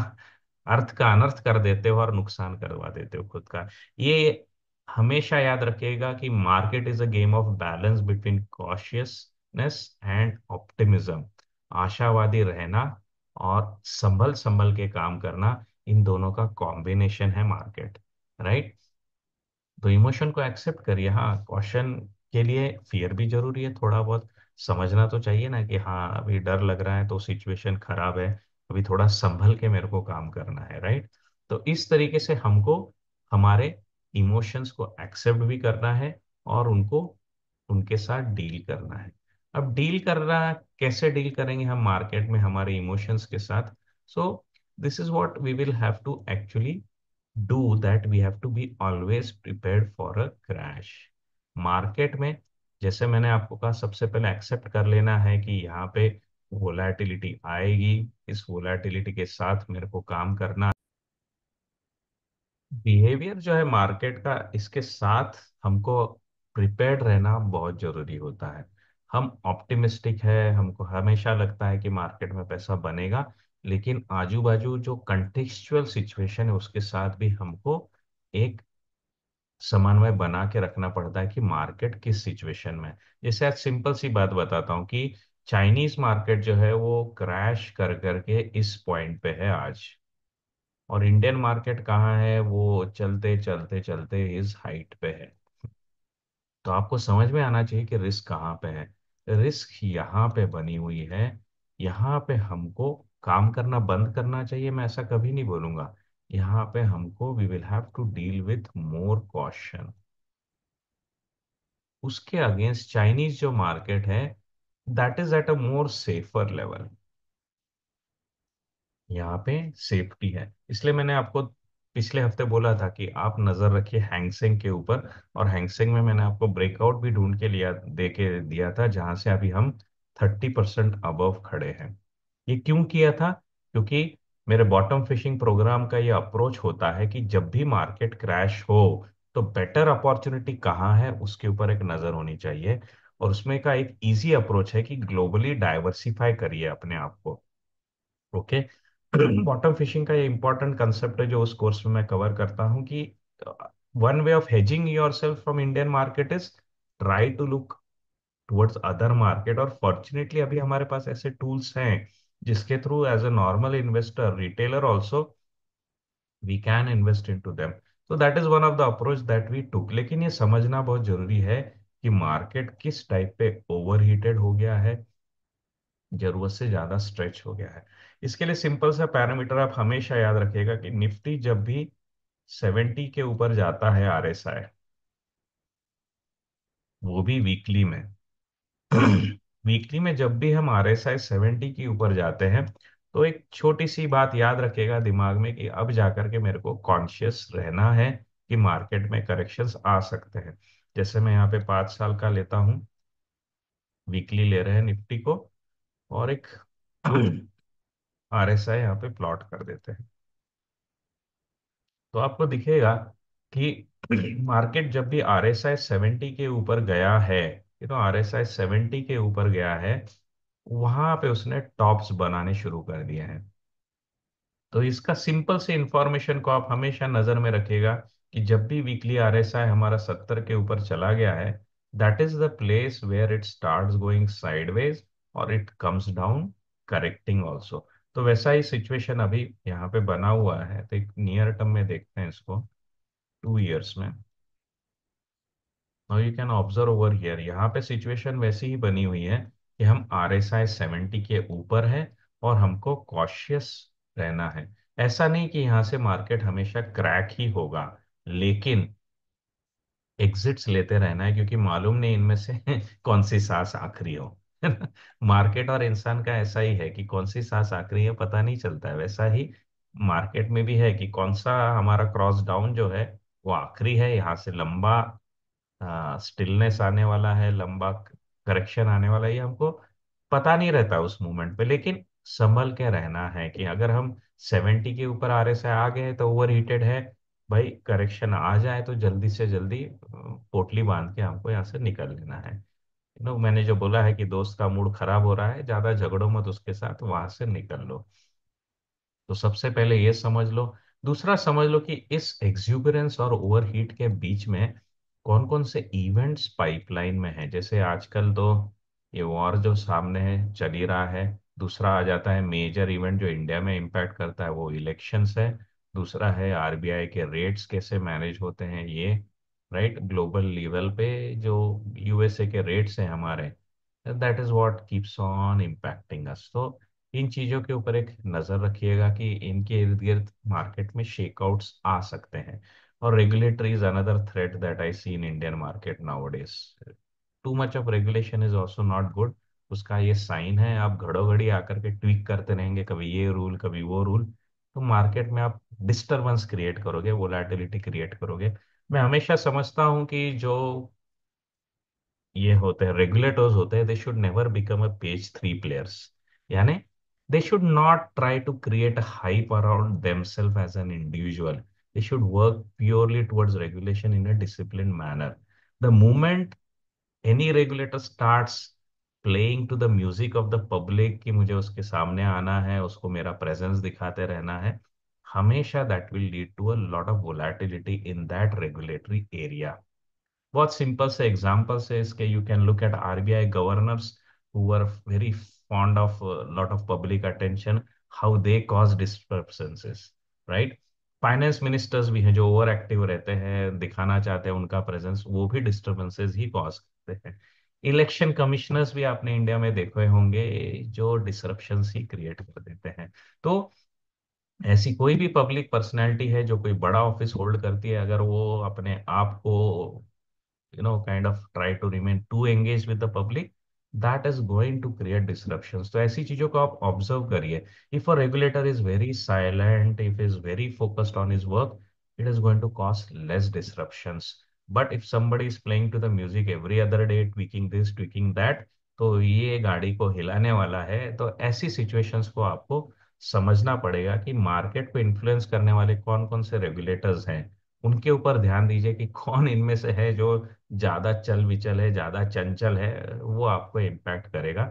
अर्थ का अनर्थ कर देते हो और नुकसान करवा देते हो खुद का। ये हमेशा याद रखिएगा कि market is a game of balance between consciousness and optimism. आशावादी रहना और संभल संभल के काम करना, इन दोनों का कॉम्बिनेशन है मार्केट, राइट? तो इमोशन को एक्सेप्ट करिए। हाँ, कॉशन के लिए फियर भी जरूरी है, थोड़ा बहुत समझना तो चाहिए ना कि हाँ अभी डर लग रहा है तो सिचुएशन खराब है, अभी थोड़ा संभल के मेरे को काम करना है, राइट? तो इस तरीके से हमको हमारे इमोशंस को एक्सेप्ट भी करना है और उनको, उनके साथ डील करना है। अब डील करना, कैसे डील करेंगे हम मार्केट में हमारे इमोशंस के साथ? So this is what we will have to actually do that, we have to be always prepared for a crash। Market में, जैसे मैंने आपको कहा, सबसे पहले एक्सेप्ट कर लेना है कि यहाँ पे वोलेटिलिटी आएगी, इस वोलेटिलिटी के साथ मेरे को काम करना। बिहेवियर जो है मार्केट का, इसके साथ हमको प्रिपेयर्ड रहना बहुत जरूरी होता है। हम ऑप्टिमिस्टिक है, हमको हमेशा लगता है कि मार्केट में पैसा बनेगा, लेकिन आजू बाजू जो कंटेक्चुअल सिचुएशन है उसके साथ भी हमको एक समन्वय बना के रखना पड़ता है कि मार्केट किस सिचुएशन में है। जैसे आज सिंपल सी बात बताता हूँ कि चाइनीज मार्केट जो है वो क्रैश कर करके इस पॉइंट पे है आज, और इंडियन मार्केट कहाँ है, वो चलते चलते चलते इस हाइट पे है। तो आपको समझ में आना चाहिए कि रिस्क कहाँ पे है। रिस्क यहाँ पे बनी हुई है, यहाँ पे हमको काम करना बंद करना चाहिए, मैं ऐसा कभी नहीं बोलूंगा। यहाँ पे हमको we will have to deal with more caution. उसके अगेंस्ट चाइनीज जो मार्केट है, that is at a more safer level. यहाँ पे सेफ्टी है, इसलिए मैंने आपको पिछले हफ्ते बोला था कि आप नजर रखिए हैंगसेंग के ऊपर। और हैंगसेंग में मैंने आपको ब्रेकआउट भी ढूंढ के लिया, दे के दिया था, जहां से अभी हम 30% अबव खड़े हैं। ये क्यों किया था? क्योंकि मेरे बॉटम फिशिंग प्रोग्राम का ये अप्रोच होता है कि जब भी मार्केट क्रैश हो तो बेटर अपॉर्चुनिटी कहाँ है उसके ऊपर एक नजर होनी चाहिए। और उसमें का एक इजी अप्रोच है कि ग्लोबली डाइवर्सिफाई करिए अपने आप को। ओके। बॉटम फिशिंग का ये इंपॉर्टेंट कंसेप्ट है जो उस कोर्स में मैं कवर करता हूँ कि one way of hedging yourself from Indian market is try to look towards other market. और फॉर्चुनेटली अभी हमारे पास ऐसे टूल्स हैं जिसके through as a normal investor retailer also we can invest into them. तो that is one of the approach that we took. लेकिन ये समझना बहुत जरूरी है कि मार्केट किस टाइप पे ओवर हीटेड हो गया है, जरूरत से ज्यादा स्ट्रेच हो गया है। इसके लिए सिंपल सा पैरामीटर आप हमेशा याद रखिएगा कि निफ्टी जब भी 70 के ऊपर जाता है आरएसआई, वो भी वीकली में, वीकली में जब भी हम आरएसआई 70 के ऊपर जाते हैं तो एक छोटी सी बात याद रखेगा दिमाग में कि अब जाकर के मेरे को कॉन्शियस रहना है कि मार्केट में करेक्शंस आ सकते हैं। जैसे मैं यहाँ पे 5 साल का लेता हूँ, वीकली ले रहे हैं निफ्टी को, और एक आरएसआई यहाँ पे प्लॉट कर देते हैं, तो आपको दिखेगा कि मार्केट जब भी आरएसआई 70 के ऊपर गया है, आरएसआई 70 के ऊपर गया है, वहां पे उसने टॉप्स बनाने शुरू कर दिए हैं। तो इसका सिंपल से इंफॉर्मेशन को आप हमेशा नजर में रखिएगा कि जब भी वीकली आरएसआई हमारा 70 के ऊपर चला गया है, that is the place where it starts going sideways और it comes down correcting also. तो वैसा ही सिचुएशन अभी यहाँ पे बना हुआ है। तो एक नियर टर्म में देखते हैं इसको, 2 इयर्स में। Now you can observe over here, यहाँ पे सिचुएशन वैसी ही बनी हुई है कि हम आरएसआई 70 के ऊपर है और हमको कॉशियस रहना है। ऐसा नहीं कि यहाँ से मार्केट हमेशा क्रैक ही होगा, लेकिन एग्जिट्स लेते रहना है, क्योंकि मालूम नहीं इनमें से कौन सी सांस आखिरी हो। मार्केट और इंसान का ऐसा ही है कि कौन सी सांस आखिरी है पता नहीं चलता है। वैसा ही मार्केट में भी है कि कौन सा हमारा क्रॉस डाउन जो है वो आखिरी है, यहाँ से लंबा स्टिलनेस आने वाला है, लंबा करेक्शन आने वाला है, ये हमको पता नहीं रहता उस मोमेंट पे। लेकिन संभल के रहना है कि अगर हम 70 के ऊपर आरएसआई आ गए तो ओवर हीटेड है, भाई करेक्शन आ जाए तो जल्दी से जल्दी पोटली बांध के हमको यहाँ से निकल लेना है। मैंने जो बोला है कि दोस्त का मूड खराब हो रहा है, ज्यादा झगड़ो मत उसके साथ, वहां से निकल लो। तो सबसे पहले ये समझ लो। दूसरा समझ लो कि इस एक्सुबरेंस और ओवरहीट के बीच में कौन कौन से इवेंट्स पाइपलाइन में हैं। जैसे आजकल तो ये वॉर जो सामने है चल ही रहा है। दूसरा आ जाता है मेजर इवेंट जो इंडिया में इम्पैक्ट करता है, वो इलेक्शंस है। दूसरा है आरबीआई के रेट्स कैसे मैनेज होते हैं ये, राइट, ग्लोबल लेवल पे जो यूएसए के रेट्स हैं हमारे, that is what keeps on impacting us. तो इन चीजों के ऊपर एक नजर रखिएगा कि इनके इर्द गिर्द मार्केट में शेकआउट्स आ सकते हैं। और regulatory is another threat that I see in Indian market nowadays. Too much of regulation is also not good. उसका ये साइन है, आप घड़ो घड़ी आकर के ट्वीक करते रहेंगे, कभी ये रूल कभी वो रूल, तो मार्केट में आप डिस्टरबेंस क्रिएट करोगे, वोलेटिलिटी क्रिएट करोगे। मैं हमेशा समझता हूँ कि जो ये होते हैं रेगुलेटर्स होते हैं, they should never become a page 3 players. यानी they should not try to create hype around themselves as an individual. They should work purely towards regulation in a discipline manner. The moment any regulator starts playing to the music of the public कि मुझे उसके सामने आना है, उसको मेरा presence दिखाते रहना है, हमेशा that will lead to a lot of volatility in that regulatory area. बहुत सिंपल से एग्जांपल से इसके, you can look at RBI governors who were very fond of lot of public attention, how they cause disturbances, right? Finance ministers भी हैं जो over active रहते हैं, दिखाना चाहते हैं उनका प्रेजेंस, वो भी डिस्टरबेंसेस ही कॉज करते हैं। इलेक्शन कमिश्नर्स भी आपने इंडिया में देखे होंगे जो डिसरप्शंस ही क्रिएट कर देते हैं। तो ऐसी कोई भी पब्लिक पर्सनैलिटी है जो कोई बड़ा ऑफिस होल्ड करती है, अगर वो अपने आप को kind of try to remain too engaged with the public, that is going to create disruptions। तो ऐसी चीजों को आप ऑब्जर्व करिए। If a regulator is very silent, if is very focused on his work, it is going to cause less disruptions। but if somebody is playing to the music every other day, tweaking this tweaking that, तो ये गाड़ी को हिलाने वाला है। तो ऐसी situations को आपको समझना पड़ेगा कि मार्केट को इन्फ्लुएंस करने वाले कौन कौन से रेगुलेटर्स हैं। उनके ऊपर ध्यान दीजिए कि कौन इनमें से है जो ज्यादा चल विचल है, ज्यादा चंचल है, वो आपको इम्पैक्ट करेगा।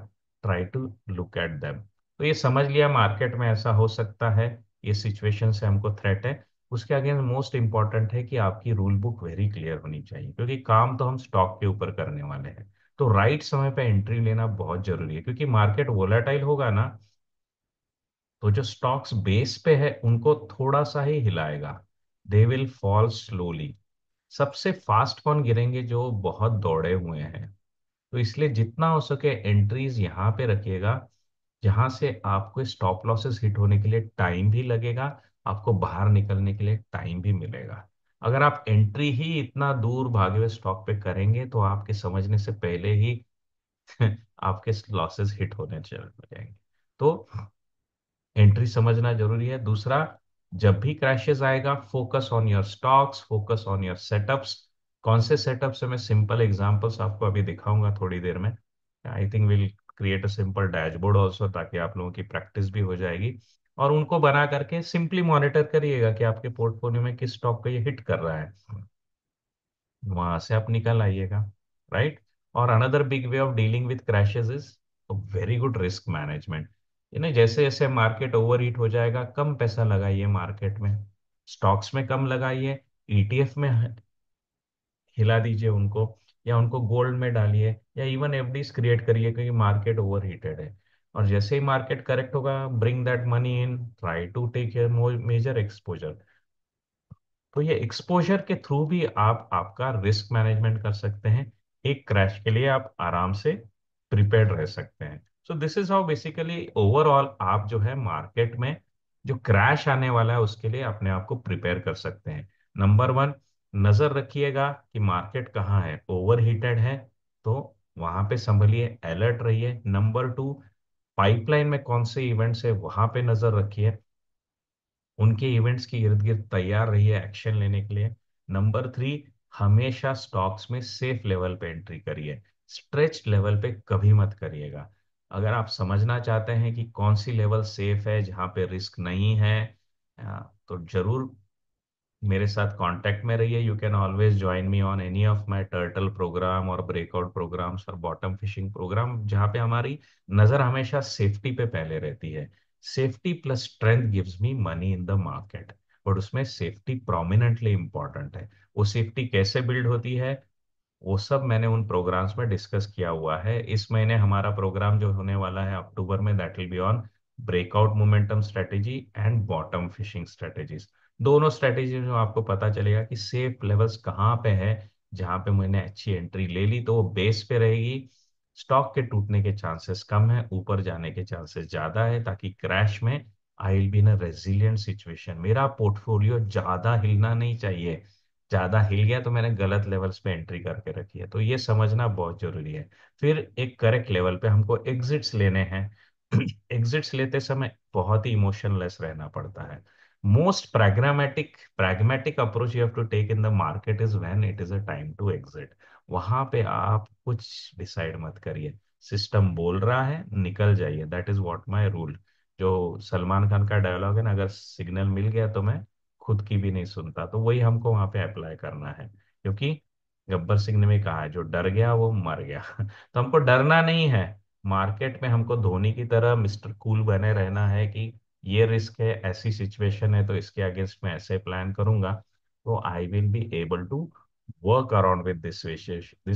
Try to look at them. तो ये समझ लिया मार्केट में ऐसा हो सकता है, ये सिचुएशन से हमको थ्रेट है। उसके अगेंस्ट मोस्ट इंपॉर्टेंट है कि आपकी रूल बुक वेरी क्लियर होनी चाहिए, क्योंकि काम तो हम स्टॉक के ऊपर करने वाले हैं। तो राइट समय पे एंट्री लेना बहुत जरूरी है, क्योंकि मार्केट वोलेटाइल होगा ना, तो जो स्टॉक्स बेस पे है उनको थोड़ा सा ही हिलाएगा। They will fall slowly. सबसे फास्ट कौन गिरेंगे? जो बहुत दौड़े हुए हैं। तो इसलिए जितना हो सके एंट्रीज यहाँ पे रखिएगा, जहां से आपको स्टॉप लॉसेस हिट होने के लिए टाइम भी लगेगा, आपको बाहर निकलने के लिए टाइम भी मिलेगा। अगर आप एंट्री ही इतना दूर भागे हुए स्टॉक पे करेंगे तो आपके समझने से पहले ही आपके लॉसेस हिट होने चल जाएंगे। तो एंट्री समझना जरूरी है। दूसरा, जब भी क्रैशेस आएगा, focus on your stocks, focus on your setups. कौन से सेटअप्स है, मैं सिंपल एग्जांपल्स आपको अभी दिखाऊंगा थोड़ी देर में। I think will create a simple dashboard also, ताकि आप लोगों की प्रैक्टिस भी हो जाएगी। और उनको बना करके सिंपली मॉनिटर करिएगा कि आपके पोर्टफोलियो में किस स्टॉक को ये हिट कर रहा है, वहां से आप निकल आइएगा। राइट। और another big way of dealing with crashes is very good risk management. जैसे जैसे मार्केट ओवर हीट हो जाएगा, कम पैसा लगाइए मार्केट में, स्टॉक्स में कम लगाइए, ईटीएफ में हिला दीजिए उनको, या उनको गोल्ड में डालिए, या इवन एफडीज क्रिएट करिए, क्योंकि मार्केट ओवर हीटेड है। और जैसे ही मार्केट करेक्ट होगा, bring that money in, try to take major exposure. तो ये एक्सपोजर के थ्रू भी आप आपका रिस्क मैनेजमेंट कर सकते हैं। एक क्रैश के लिए आप आराम से प्रिपेयर्ड रह सकते हैं। सो this is how basically overall आप जो है मार्केट में जो क्रैश आने वाला है उसके लिए अपने आप को प्रिपेयर कर सकते हैं। नंबर वन, नजर रखिएगा कि मार्केट कहाँ है, ओवर हीटेड है तो वहां पे संभलिए, अलर्ट रहिए। नंबर टू, पाइपलाइन में कौन से इवेंट्स है वहां पे नजर रखिए, उनके इवेंट्स के इर्द गिर्द तैयार रहिए एक्शन लेने के लिए। नंबर थ्री, हमेशा स्टॉक्स में सेफ लेवल पे एंट्री करिए, स्ट्रेच लेवल पे कभी मत करिएगा। अगर आप समझना चाहते हैं कि कौन सी लेवल सेफ है जहां पे रिस्क नहीं है, तो जरूर मेरे साथ कांटेक्ट में रहिए। You can always join me on any of my turtle program और ब्रेकआउट प्रोग्राम्स और बॉटम फिशिंग प्रोग्राम, जहाँ पे हमारी नजर हमेशा सेफ्टी पे पहले रहती है। Safety plus strength gives me money in the market, but उसमें सेफ्टी प्रोमिनेंटली इंपॉर्टेंट है। वो सेफ्टी कैसे बिल्ड होती है, वो सब मैंने उन प्रोग्राम्स में डिस्कस किया हुआ है। इस महीने हमारा प्रोग्राम जो होने वाला है अक्टूबर में, that will be on breakout momentum strategy and bottom fishing strategies. दोनों स्ट्रेटेजी में आपको पता चलेगा कि सेफ लेवल्स कहाँ पे है, जहाँ पे मैंने अच्छी एंट्री ले ली तो वो बेस पे रहेगी। स्टॉक के टूटने के चांसेस कम है, ऊपर जाने के चांसेस ज्यादा है, ताकि क्रैश में आई will be in a resilient situation. मेरा पोर्टफोलियो ज्यादा हिलना नहीं चाहिए। ज्यादा हिल गया तो मैंने गलत लेवल्स पे एंट्री करके रखी है, तो ये समझना बहुत जरूरी है। फिर एक करेक्ट लेवल पे हमको एग्जिट्स लेने हैं। एग्जिट्स लेते समय बहुत ही इमोशनलेस रहना पड़ता है। Most pragmatic approach you have to take in the market is when it is a time to exit. वहां पे आप कुछ डिसाइड मत करिए, सिस्टम बोल रहा है निकल जाइए, that is what my rule. जो सलमान खान का डायलॉग है ना, अगर सिग्नल मिल गया तो मैं खुद की भी नहीं सुनता, तो वही हमको वहां पे अप्लाई करना है। क्योंकि गब्बर सिंह ने भी कहा है, जो डर गया वो मर गया। तो हमको डरना नहीं है। मार्केट में हमको धोनी की तरह मिस्टर कूल बने रहना है कि ये रिस्क है, ऐसी सिचुएशन है तो इसके अगेंस्ट में ऐसे प्लान करूंगा, तो I will be able to work around with this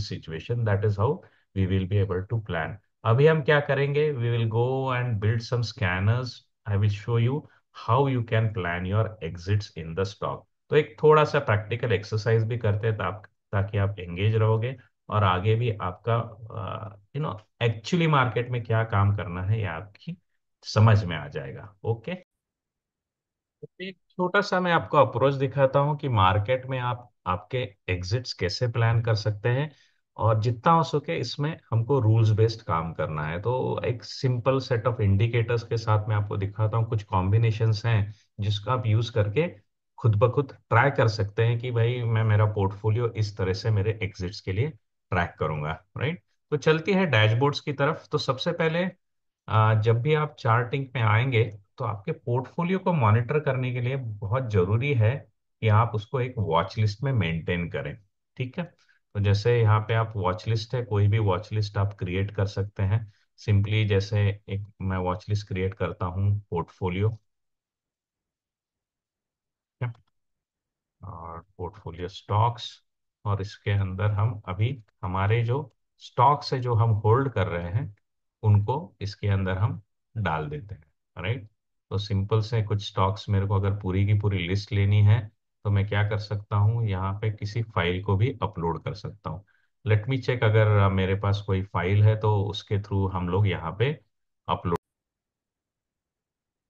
situation. That is how we will be able to plan. अभी हम क्या करेंगे, we will go and build some scanners. I will show you how you can plan your exits in the stock. तो एक थोड़ा सा practical exercise भी करते हैं, ताकि आप एंगेज रहोगे और आगे भी आपका एक्चुअली मार्केट में क्या काम करना है ये आपकी समझ में आ जाएगा। ओके। एक छोटा सा मैं आपको अप्रोच दिखाता हूँ कि मार्केट में आप आपके एग्जिट्स कैसे प्लान कर सकते हैं। और जितना हो सके इसमें हमको रूल्स बेस्ड काम करना है। तो एक सिंपल सेट ऑफ इंडिकेटर्स के साथ मैं आपको दिखाता हूँ, कुछ कॉम्बिनेशंस हैं जिसको आप यूज करके खुद ब खुद ट्राई कर सकते हैं कि भाई मैं मेरा पोर्टफोलियो इस तरह से मेरे एग्जिट्स के लिए ट्रैक करूंगा। राइट। तो चलती है डैशबोर्ड्स की तरफ। तो सबसे पहले जब भी आप चार्टिंग में आएंगे तो आपके पोर्टफोलियो को मॉनिटर करने के लिए बहुत जरूरी है कि आप उसको एक वॉच लिस्ट में मेंटेन करें। ठीक है, तो जैसे यहाँ पे आप वॉच लिस्ट है, कोई भी वॉच लिस्ट आप क्रिएट कर सकते हैं। सिंपली जैसे एक मैं वॉच लिस्ट क्रिएट करता हूँ पोर्टफोलियो, और पोर्टफोलियो स्टॉक्स, और इसके अंदर हम अभी हमारे जो स्टॉक्स है जो हम होल्ड कर रहे हैं उनको इसके अंदर हम डाल देते हैं, राइट। तो सिंपल से कुछ स्टॉक्स मेरे को अगर पूरी की पूरी लिस्ट लेनी है तो मैं क्या कर सकता हूँ, यहाँ पे किसी फाइल को भी अपलोड कर सकता हूँ। लेट मी चेक, अगर मेरे पास कोई फाइल है तो उसके थ्रू हम लोग यहाँ पे अपलोड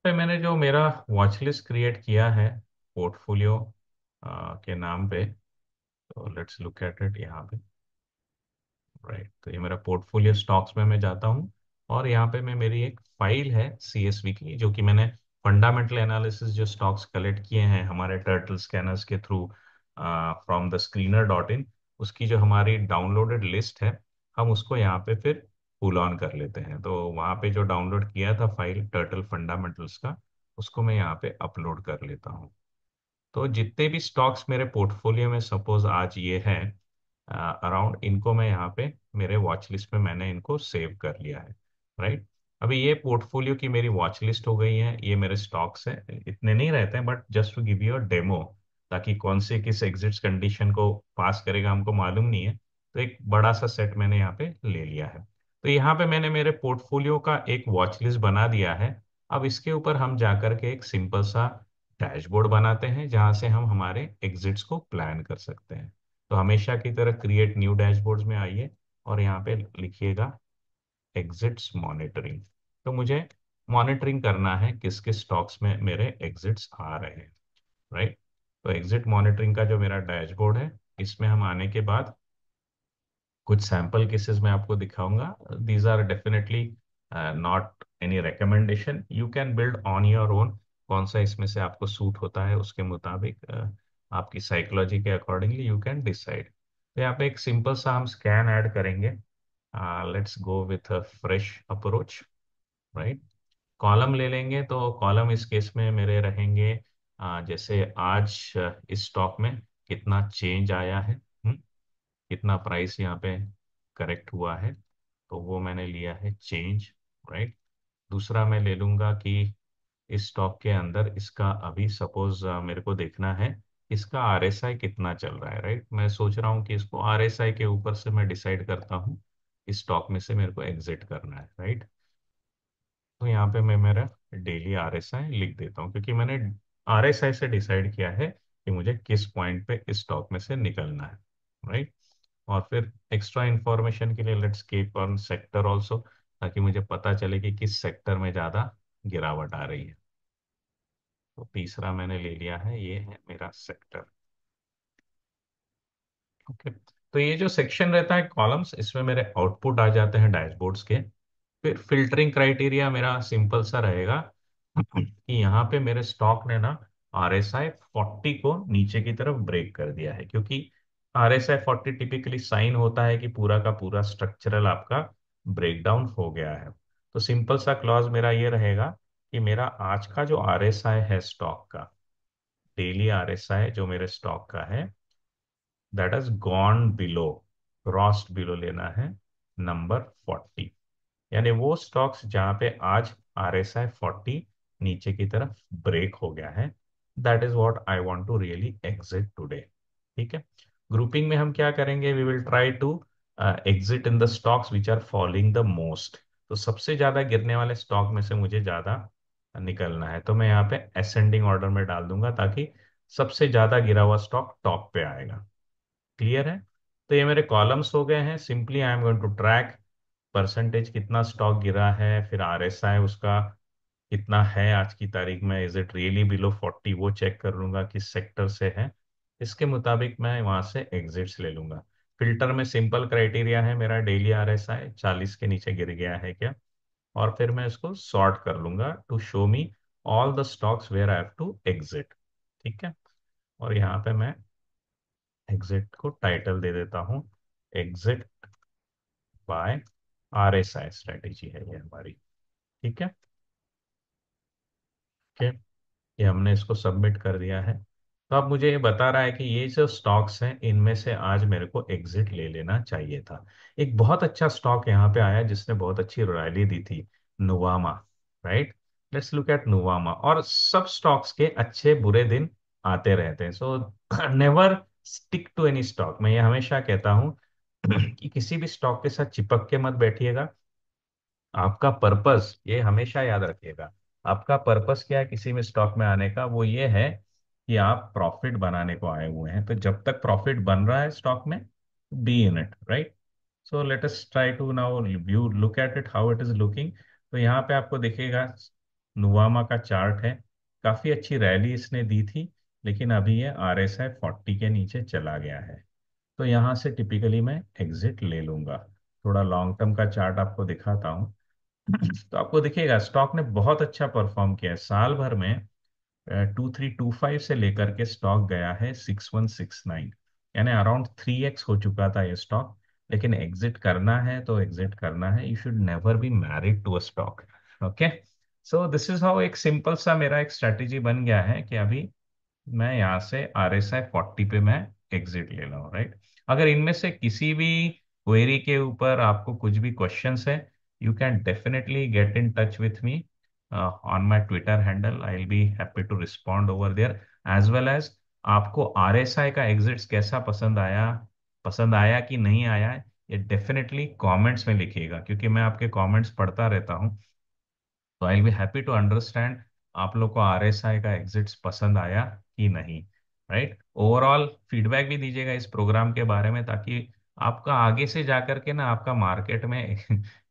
पे मैंने जो मेरा वॉच लिस्ट क्रिएट किया है पोर्टफोलियो के नाम पे, तो लेट्स लुक एट इट यहाँ पे। राइट, तो ये मेरा पोर्टफोलियो स्टॉक्स में मैं जाता हूँ, और यहाँ पे मैं मेरी एक फाइल है सीएसवी की, जो कि मैंने फंडामेंटल एनालिसिस जो स्टॉक्स कलेक्ट किए हैं हमारे टर्टल स्कैनर्स के through from the screener dot in, उसकी जो हमारी डाउनलोडेड लिस्ट है हम उसको यहाँ पे फिर पुल ऑन कर लेते हैं। तो वहाँ पे जो डाउनलोड किया था फाइल टर्टल फंडामेंटल्स का, उसको मैं यहाँ पे अपलोड कर लेता हूँ। तो जितने भी स्टॉक्स मेरे पोर्टफोलियो में सपोज आज ये हैं अराउंड, इनको मैं यहाँ पे मेरे वॉच लिस्ट में मैंने इनको सेव कर लिया है, राइट। अभी ये पोर्टफोलियो की मेरी वॉच लिस्ट हो गई है, ये मेरे स्टॉक्स हैं, इतने नहीं रहते हैं but just to give you a demo, ताकि कौन से किस एग्जिट्स कंडीशन को पास करेगा हमको मालूम नहीं है। तो एक बड़ा सा सेट मैंने यहाँ पे ले लिया है। तो यहाँ पे मैंने मेरे पोर्टफोलियो का एक वॉच लिस्ट बना दिया है। अब इसके ऊपर हम जाकर के एक सिंपल सा डैशबोर्ड बनाते हैं जहां से हम हमारे एग्जिट्स को प्लान कर सकते हैं। तो हमेशा की तरह क्रिएट न्यू डैशबोर्ड्स में आइए, और यहाँ पे लिखिएगा एग्जिट्स मॉनिटरिंग। तो मुझे मॉनिटरिंग करना है किस किस स्टॉक्स में मेरे एग्जिट्स आ रहे हैं, राइट। तो एग्जिट मॉनिटरिंग का जो मेरा डैशबोर्ड है, इसमें हम आने के बाद कुछ सैंपल केसेस मैं आपको दिखाऊंगा। These are definitely not any recommendation, you can build on your own. कौन सा इसमें से आपको सूट होता है उसके मुताबिक आपकी साइकोलॉजी के अकॉर्डिंगली यू कैन डिसाइड। तो यहाँ पे एक सिंपल सा हम स्कैन ऐड करेंगे। Let's go with a fresh approach, right. Column ले लेंगे, तो कॉलम इस केस में मेरे रहेंगे जैसे आज इस स्टॉक में कितना चेंज आया है, कितना प्राइस यहाँ पे करेक्ट हुआ है, तो वो मैंने लिया है चेंज, राइट। दूसरा मैं ले लूंगा कि इस स्टॉक के अंदर इसका अभी सपोज मेरे को देखना है इसका आरएसआई कितना चल रहा है, राइट। मैं सोच रहा हूँ कि इसको आरएसआई के ऊपर से मैं डिसाइड करता हूँ इस स्टॉक में से मेरे को एग्जिट करना है, राइट। तो यहाँ पे मैं मेरा डेली आरएसआई लिख देता हूँ, क्योंकि मैंने आरएसआई से डिसाइड किया है कि मुझे किस पॉइंट पे इस स्टॉक में से निकलना है, राइट। और फिर एक्स्ट्रा इंफॉर्मेशन के लिए let's keep on sector also, ताकि मुझे पता चले कि किस सेक्टर में ज़्यादा गिरावट आ रही है। तो तीसरा मैंने ले लिया है, ये है मेरा सेक्टर। ओके, तो ये जो सेक्शन रहता है कॉलम्स, इसमें मेरे आउटपुट आ जाते हैं डैशबोर्ड्स के। फिर फिल्टरिंग क्राइटेरिया मेरा सिंपल सा रहेगा कि यहाँ पे मेरे स्टॉक ने ना RSI 40 को नीचे की तरफ ब्रेक कर दिया है, क्योंकि RSI 40 टिपिकली साइन होता है कि पूरा का पूरा स्ट्रक्चरल आपका ब्रेकडाउन हो गया है। तो सिंपल सा क्लॉज मेरा ये रहेगा कि मेरा आज का जो RSI है स्टॉक का, डेली RSI जो मेरे स्टॉक का है, that has gone below, crossed below लेना है नंबर 40। यानी वो स्टॉक्स जहां पे आज RSI 40 नीचे की तरफ ब्रेक हो गया है, that is what I want to really exit today. ठीक है, ग्रुपिंग में हम क्या करेंगे, we will try to exit in the stocks which are following the most. तो सबसे ज्यादा गिरने वाले स्टॉक में से मुझे ज्यादा निकलना है, तो मैं यहाँ पे असेंडिंग ऑर्डर में डाल दूंगा, ताकि सबसे ज्यादा गिरा हुआ स्टॉक टॉप पे आएगा। क्लियर है। तो ये मेरे कॉलम्स हो गए हैं। Simply I am going to track percentage कितना स्टॉक गिरा है, फिर RSI उसका कितना है आज की तारीख में, इज इट रियली बिलो 40, वो चेक कर लूंगा किस सेक्टर से है। इसके मुताबिक मैं वहां से एग्जिट्स ले लूंगा। फिल्टर में सिंपल क्राइटेरिया है मेरा, डेली RSI 40 के नीचे गिर गया है क्या, और फिर मैं इसको सॉर्ट कर लूंगा to show me all the stocks where I have to exit. ठीक है, और यहाँ पे मैं एग्जिट को टाइटल दे देता हूँ, एग्जिट बाय RSI स्ट्रेटेजी है ये हमारी। ठीक है, ओके, ये हमने इसको सबमिट कर दिया है। तो अब मुझे ये बता रहा है कि ये जो स्टॉक्स हैं इनमें से आज मेरे को एग्जिट ले लेना चाहिए था। एक बहुत अच्छा स्टॉक यहाँ पे आया जिसने बहुत अच्छी रैली दी थी, Nuvama. Right, let's look at Nuvama. और सब स्टॉक्स के अच्छे बुरे दिन आते रहते हैं, so never stick to any stock. मैं ये हमेशा कहता हूँ कि किसी भी स्टॉक के साथ चिपक के मत बैठिएगा। आपका पर्पस, ये हमेशा याद रखिएगा, आपका पर्पस क्या है किसी भी स्टॉक में आने का? वो ये है कि आप प्रॉफिट बनाने को आए हुए हैं। तो जब तक प्रॉफिट बन रहा है स्टॉक में, be in it, right? So let us try to now view look at it how it is looking. तो यहाँ पे आपको दिखेगा नुवामा का चार्ट है। काफी अच्छी रैली इसने दी थी, लेकिन अभी ये RSI 40 के नीचे चला गया है। तो यहाँ से टिपिकली मैं एग्जिट ले लूंगा। थोड़ा लॉन्ग टर्म का चार्ट आपको दिखाता हूँ। तो आपको दिखेगा स्टॉक ने बहुत अच्छा परफॉर्म किया है साल भर में। 2325 से लेकर के स्टॉक गया है 6169, यानी अराउंड 3x हो चुका था ये स्टॉक। लेकिन एग्जिट करना है तो एग्जिट करना है, you should never be married to a stock. Okay, so this is how एक सिंपल सा मेरा एक स्ट्रेटेजी बन गया है कि अभी मैं यहाँ से RSI 40 पे मैं एग्जिट ले रहा हूँ, राइट? अगर इनमें से किसी भी क्वेरी के ऊपर आपको कुछ भी क्वेश्चंस है, you can definitely get in touch with me on my Twitter handle. I will be happy to respond over there, as well as आपको RSI का एग्जिट्स कैसा पसंद आया कि नहीं आया, ये डेफिनेटली कमेंट्स में लिखिएगा, क्योंकि मैं आपके कमेंट्स पढ़ता रहता हूँ। तो I will be happy to understand आप लोग को RSI का एग्जिट्स पसंद आया कि नहीं, राइट? ओवरऑल फीडबैक भी दीजिएगा इस प्रोग्राम के बारे में, ताकि आपका आगे से जाकर के ना आपका मार्केट में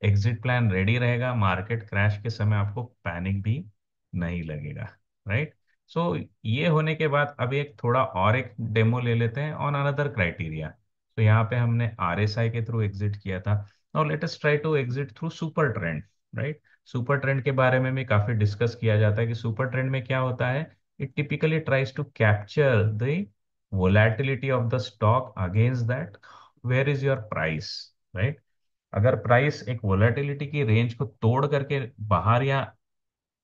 एग्जिट प्लान रेडी रहेगा। मार्केट क्रैश के समय आपको पैनिक भी नहीं लगेगा, राइट? सो ये होने के बाद अभी एक थोड़ा और एक डेमो ले लेते हैं ऑन अनदर क्राइटेरिया। तो यहाँ पे हमने RSI के थ्रू एग्जिट किया था। Now let us try to exit through super trend, right? Super trend के बारे में भी काफी डिस्कस किया जाता है कि सुपर ट्रेंड में क्या होता है। It typically tries to capture the volatility of the stock against that where is your price, right? अगर प्राइस एक वोलेटिलिटी की रेंज को तोड़ करके बाहर या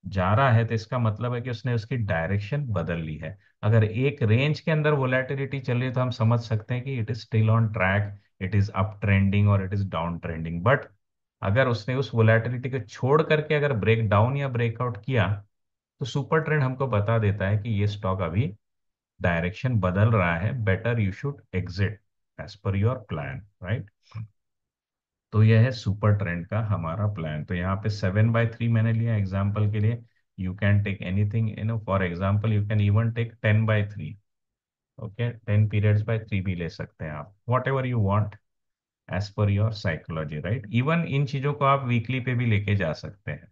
जा रहा है, तो इसका मतलब है कि उसने उसकी डायरेक्शन बदल ली है। अगर एक रेंज के अंदर वोलेटिलिटी चल रही है तो हम समझ सकते हैं कि it is still on track, it is up trending और it is down trending. But अगर उसने उस वोलेटिलिटी को छोड़ करके अगर ब्रेक डाउन या ब्रेकआउट किया, तो सुपर ट्रेंड हमको बता देता है कि ये स्टॉक अभी डायरेक्शन बदल रहा है, better you should exit as per your plan, right? तो यह है सुपर ट्रेंड का हमारा प्लान। तो यहाँ पे 7/3 मैंने लिया एग्जाम्पल के लिए। You can take anything, for example you can even take 10/3। Okay, 10 periods by 3 भी ले सकते हैं आप, whatever you want as per your psychology, right? Even इन चीजों को आप वीकली पे भी लेके जा सकते हैं।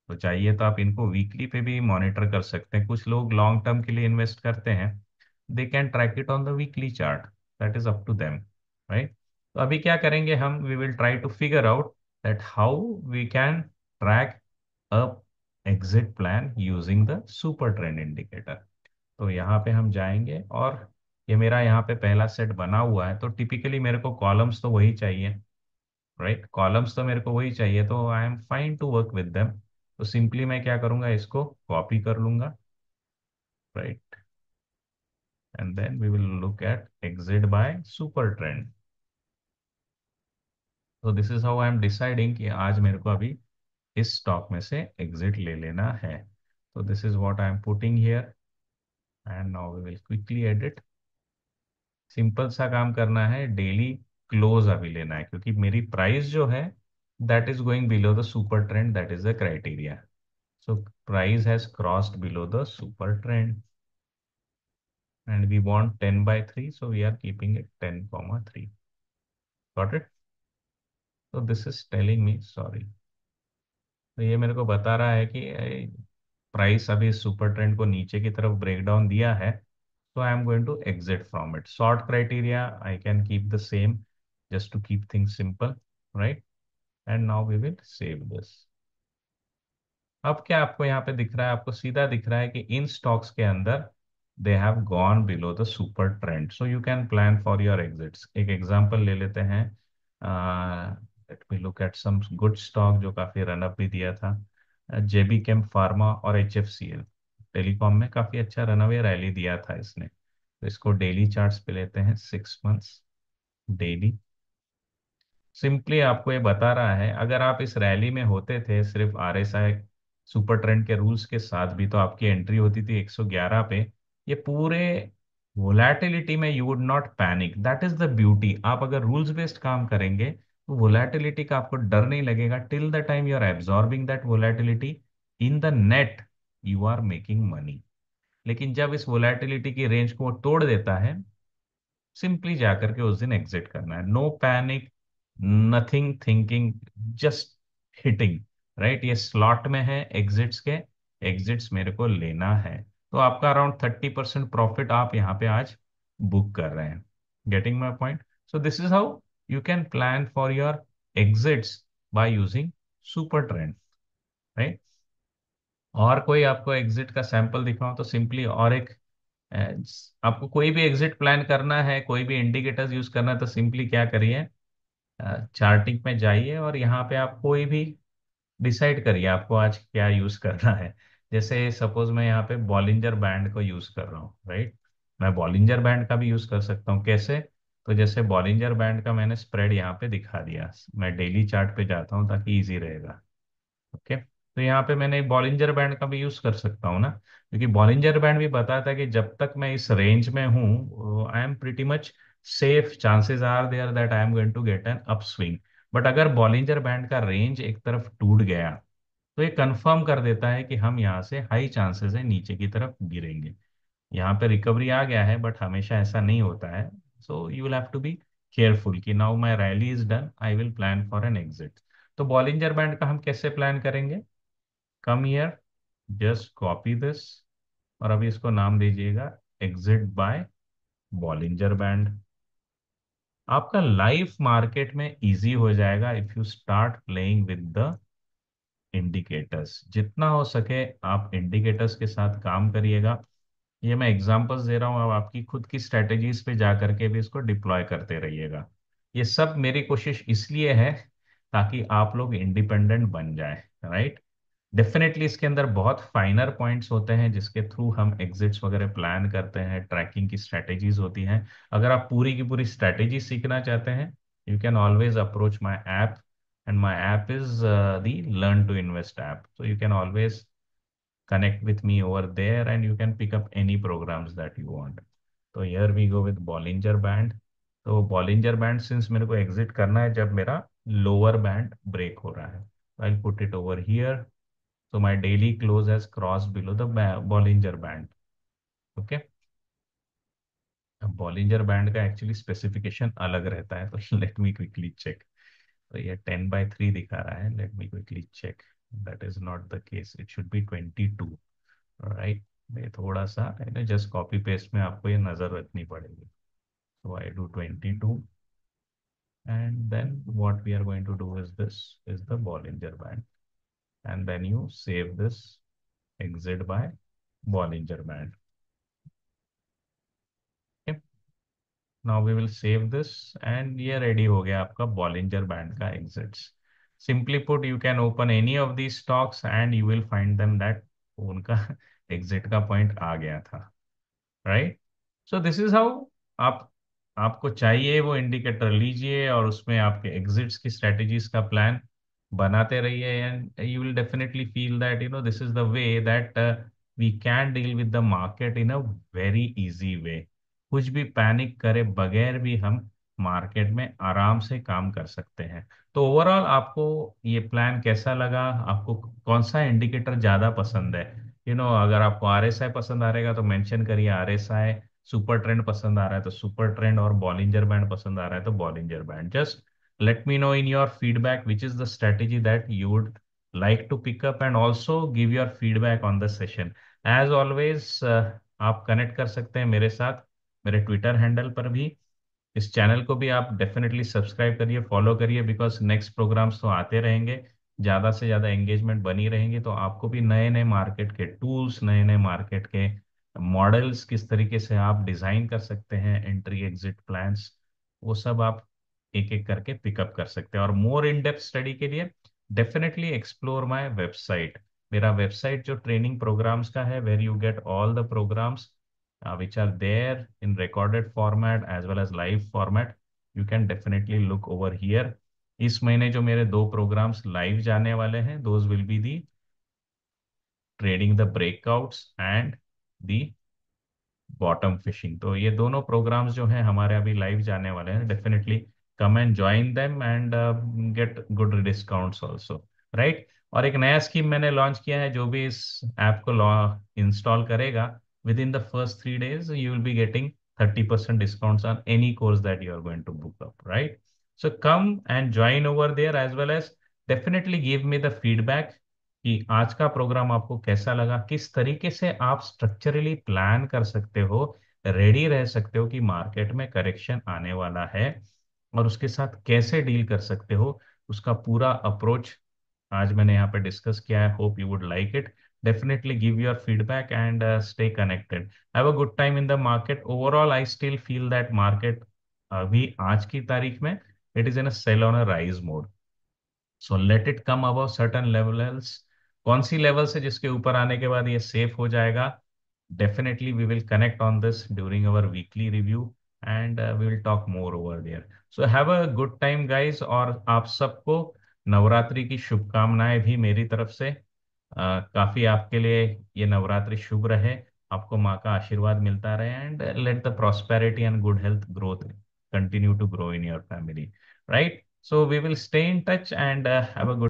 तो चाहिए तो आप इनको वीकली पे भी मॉनिटर कर सकते हैं। कुछ लोग लॉन्ग टर्म के लिए इन्वेस्ट करते हैं, they can track it on the weekly chart, that is up to them, right? तो अभी क्या करेंगे हम, we will try to figure out that how we can track a exit plan using the super trend indicator. तो यहाँ पे हम जाएंगे, और ये मेरा यहाँ पे पहला सेट बना हुआ है। तो टिपिकली मेरे को कॉलम्स तो वही चाहिए, राइट? कॉलम्स तो मेरे को वही चाहिए, तो I am fine to work with them. तो सिंपली मैं क्या करूंगा, इसको कॉपी कर लूंगा, right? And then we will look at exit by super trend. तो this is how I am deciding कि आज मेरे को अभी इस स्टॉक में से एग्जिट ले लेना है। तो this is what I am putting here, and now we will quickly edit. Simple सा काम करना है, डेली क्लोज अभी लेना है, क्योंकि मेरी प्राइस जो है that is going below the super trend, that is the criteria. So price has crossed below the super trend and we want 10/3. So we are keeping it 10,3. Got it? So this is telling me, sorry. तो ये मेरे को बता रहा है कि price अभी super trend को नीचे की तरफ ब्रेक डाउन दिया है। So I am going to exit from it. Sort criteria, I can keep the same just to keep things simple, right? And now we will save this. अब क्या आपको यहाँ पे दिख रहा है? आपको सीधा दिख रहा है कि इन स्टॉक्स के अंदर they have gone below the super trend, so you can plan for your exits. एक एग्जांपल ले लेते हैं, let me look at some good stock जो काफी रनअप भी दिया था, जेबी केम फार्मा और HFCL। टेलीकॉम में काफी अच्छा रनअवे रैली दिया था इसने। तो इसको डेली चार्ट्स पे लेते हैं, 6 मंथ्स डेली। सिंपली आपको ये बता रहा है, अगर आप इस रैली में होते थे सिर्फ आरएसआई सुपर ट्रेंड के रूल्स के साथ भी, तो आपकी एंट्री होती थी 111 पे। ये पूरे वोलैटिलिटी में you would not panic, that is the beauty. आप अगर रूल्स बेस्ड काम करेंगे तो वोलैटिलिटी का आपको डर नहीं लगेगा, till the time you are absorbing that volatility in the net, you are making money. लेकिन जब इस वोलैटिलिटी की रेंज को वो तोड़ देता है, सिंपली जाकर के उस दिन एग्जिट करना है। No panic, nothing thinking, just hitting. Right, ये स्लॉट में है एग्जिट्स के, एग्जिट्स मेरे को लेना है। तो आपका अराउंड 30% प्रॉफिट आप यहाँ पे आज बुक कर रहे हैं। Getting my point? So this is how you can plan for your exits by using super trend. Right, और कोई आपको एग्जिट का सैंपल दिखाऊं तो सिंपली और एक, आपको कोई भी एग्जिट प्लान करना है, कोई भी इंडिकेटर्स यूज करना है, तो सिंपली क्या करिए, चार्टिंग में जाइए और यहाँ पे आप कोई भी डिसाइड करिए आपको आज क्या यूज करना है। जैसे सपोज मैं यहाँ पे बॉलिंजर बैंड को यूज कर रहा हूँ, राइट। मैं बॉलिंजर बैंड का भी यूज कर सकता हूँ, कैसे? तो जैसे बॉलिंजर बैंड का मैंने स्प्रेड यहाँ पे दिखा दिया, मैं डेली चार्ट पे जाता हूँ ताकि इजी रहेगा। ओके, तो यहाँ पे मैंने बॉलिंजर बैंड का भी यूज कर सकता हूँ ना, क्योंकि बॉलिंजर बैंड भी बताता है कि जब तक मैं इस रेंज में हूँ I am pretty much safe, chances are there that I am going to get an up swing. But अगर बॉलिंजर बैंड का रेंज एक तरफ टूट गया, तो ये कंफर्म कर देता है कि हम यहाँ से हाई चांसेस है नीचे की तरफ गिरेंगे। यहाँ पे रिकवरी आ गया है, बट हमेशा ऐसा नहीं होता है। So you will have to be careful कि now my rally is done, I will plan for an exit. तो बॉलिंजर बैंड का हम कैसे प्लान करेंगे? Come here, just copy this, और अभी इसको नाम दीजिएगा एग्जिट बाय बॉलिंजर बैंड। आपका लाइफ मार्केट में इजी हो जाएगा if you start playing with the indicators. जितना हो सके आप इंडिकेटर्स के साथ काम करिएगा। ये मैं एग्जांपल्स दे रहा हूँ, अब आपकी खुद की स्ट्रेटेजीज पे जा करके भी इसको डिप्लॉय करते रहिएगा। ये सब मेरी कोशिश इसलिए है ताकि आप लोग इंडिपेंडेंट बन जाए, राइट। डेफिनेटली इसके अंदर बहुत फाइनर पॉइंट्स होते हैं जिसके थ्रू हम एग्जिट्स वगैरह प्लान करते हैं, ट्रैकिंग की स्ट्रेटेजीज होती हैं। अगर आप पूरी की पूरी स्ट्रेटेजी सीखना चाहते हैं, you can always approach my app, and my app is the learn to invest app. So you can always connect with me over there and you can pick up any programs that you want. तो here we go with Bollinger Band। तो Bollinger Band since मेरे को exit करना है जब मेरा lower band break हो रहा है, I'll put it over here। So my daily close has crossed below the Bollinger Band। Okay, अब Bollinger Band का एक्चुअली स्पेसिफिकेशन अलग रहता है, तो लेट मी क्विकली चेक। तो ये 10/3 दिखा रहा है, let me quickly check. That is not the case, it should be 22। Right, ये थोड़ा सा जस्ट कॉपी पेस्ट में आपको ये नजर रखनी पड़ेगी। So I do 22, and then what we are going to do is this is the Bollinger Band, and then you save this exit by Bollinger Band। okay, now we will save this, and ये ready हो गया आपका Bollinger Band का exits. Simply put, you can open any of the stocks and you will find them that उनका exit का point आ गया था, right. So this is how आप, आपको चाहिए वो इंडिकेटर लीजिए और उसमें आपके एग्जिट्स की स्ट्रेटेजीज का प्लान बनाते रहिए, and you will definitely feel that this is the way that we can deal with the market in a very easy way. कुछ भी पैनिक करे बगैर भी हम मार्केट में आराम से काम कर सकते हैं। तो ओवरऑल आपको ये प्लान कैसा लगा? आपको कौन सा इंडिकेटर ज्यादा पसंद है? अगर आपको आरएसआई पसंद आ रहेगा तो मेंशन करिए आरएसआई, सुपर ट्रेंड पसंद आ रहा है तो सुपर ट्रेंड, और बॉलिंजर बैंड पसंद आ रहा है तो Bollinger band. Just let me know in your feedback which is the strategy that you would like to pick up, and also give your feedback on the session। as always आप connect कर सकते हैं मेरे साथ मेरे Twitter handle पर भी। इस चैनल को भी आप डेफिनेटली सब्सक्राइब करिए, फॉलो करिए, बिकॉज नेक्स्ट प्रोग्राम्स तो आते रहेंगे, ज़्यादा से ज़्यादा एंगेजमेंट बनी रहेंगी, तो आपको भी नए नए मार्केट के टूल्स, नए नए मार्केट के मॉडल्स, किस तरीके से आप डिज़ाइन कर सकते हैं एंट्री एग्जिट प्लान्स, वो सब आप एक एक करके पिकअप कर सकते हैं। और मोर इन डेप्थ स्टडी के लिए डेफिनेटली एक्सप्लोर माय वेबसाइट। मेरा वेबसाइट जो ट्रेनिंग प्रोग्राम्स का है, where you get all the programs which are there in recorded format as well as live format, you can definitely look over here. इस महीने जो मेरे दो प्रोग्राम्स लाइव जाने वाले हैं, those will be the trading the breakouts and the bottom fishing. तो ये दोनों प्रोग्राम्स जो हैं हमारे अभी लाइव जाने वाले हैं, definitely come and join them and get good discounts also, right. और एक नया स्कीम मैंने लॉन्च किया है, जो भी इस ऐप को इंस्टॉल करेगा, within the first 3 days you will be getting 30% discounts on any course that you are going to book up, right. So come and join over there as well as definitely give me the feedback कि आज का programme आपको कैसा लगा, किस तरीके से आप स्ट्रक्चरली प्लान कर सकते हो, रेडी रह सकते हो कि मार्केट में करेक्शन आने वाला है, और उसके साथ कैसे डील कर सकते हो, उसका पूरा अप्रोच आज मैंने यहाँ पे डिस्कस किया है। Hope you would like it. Definitely give your feedback and stay connected. Have a good time in the market. Overall I still feel that market अभी आज की तारीख में it is in a sell on a rise mode. So let it come above certain levels. कौन सी level से जिसके ऊपर आने के बाद ये सेफ हो जाएगा, definitely we will connect on this during our weekly review and we will talk more over there. So have a good time guys, और आप सबको नवरात्रि की शुभकामनाएं भी मेरी तरफ से। काफी आपके लिए ये नवरात्रि शुभ रहे, आपको माँ का आशीर्वाद मिलता रहे, and let the prosperity and good health growth continue to grow in your family, right? So we will stay in touch and have a good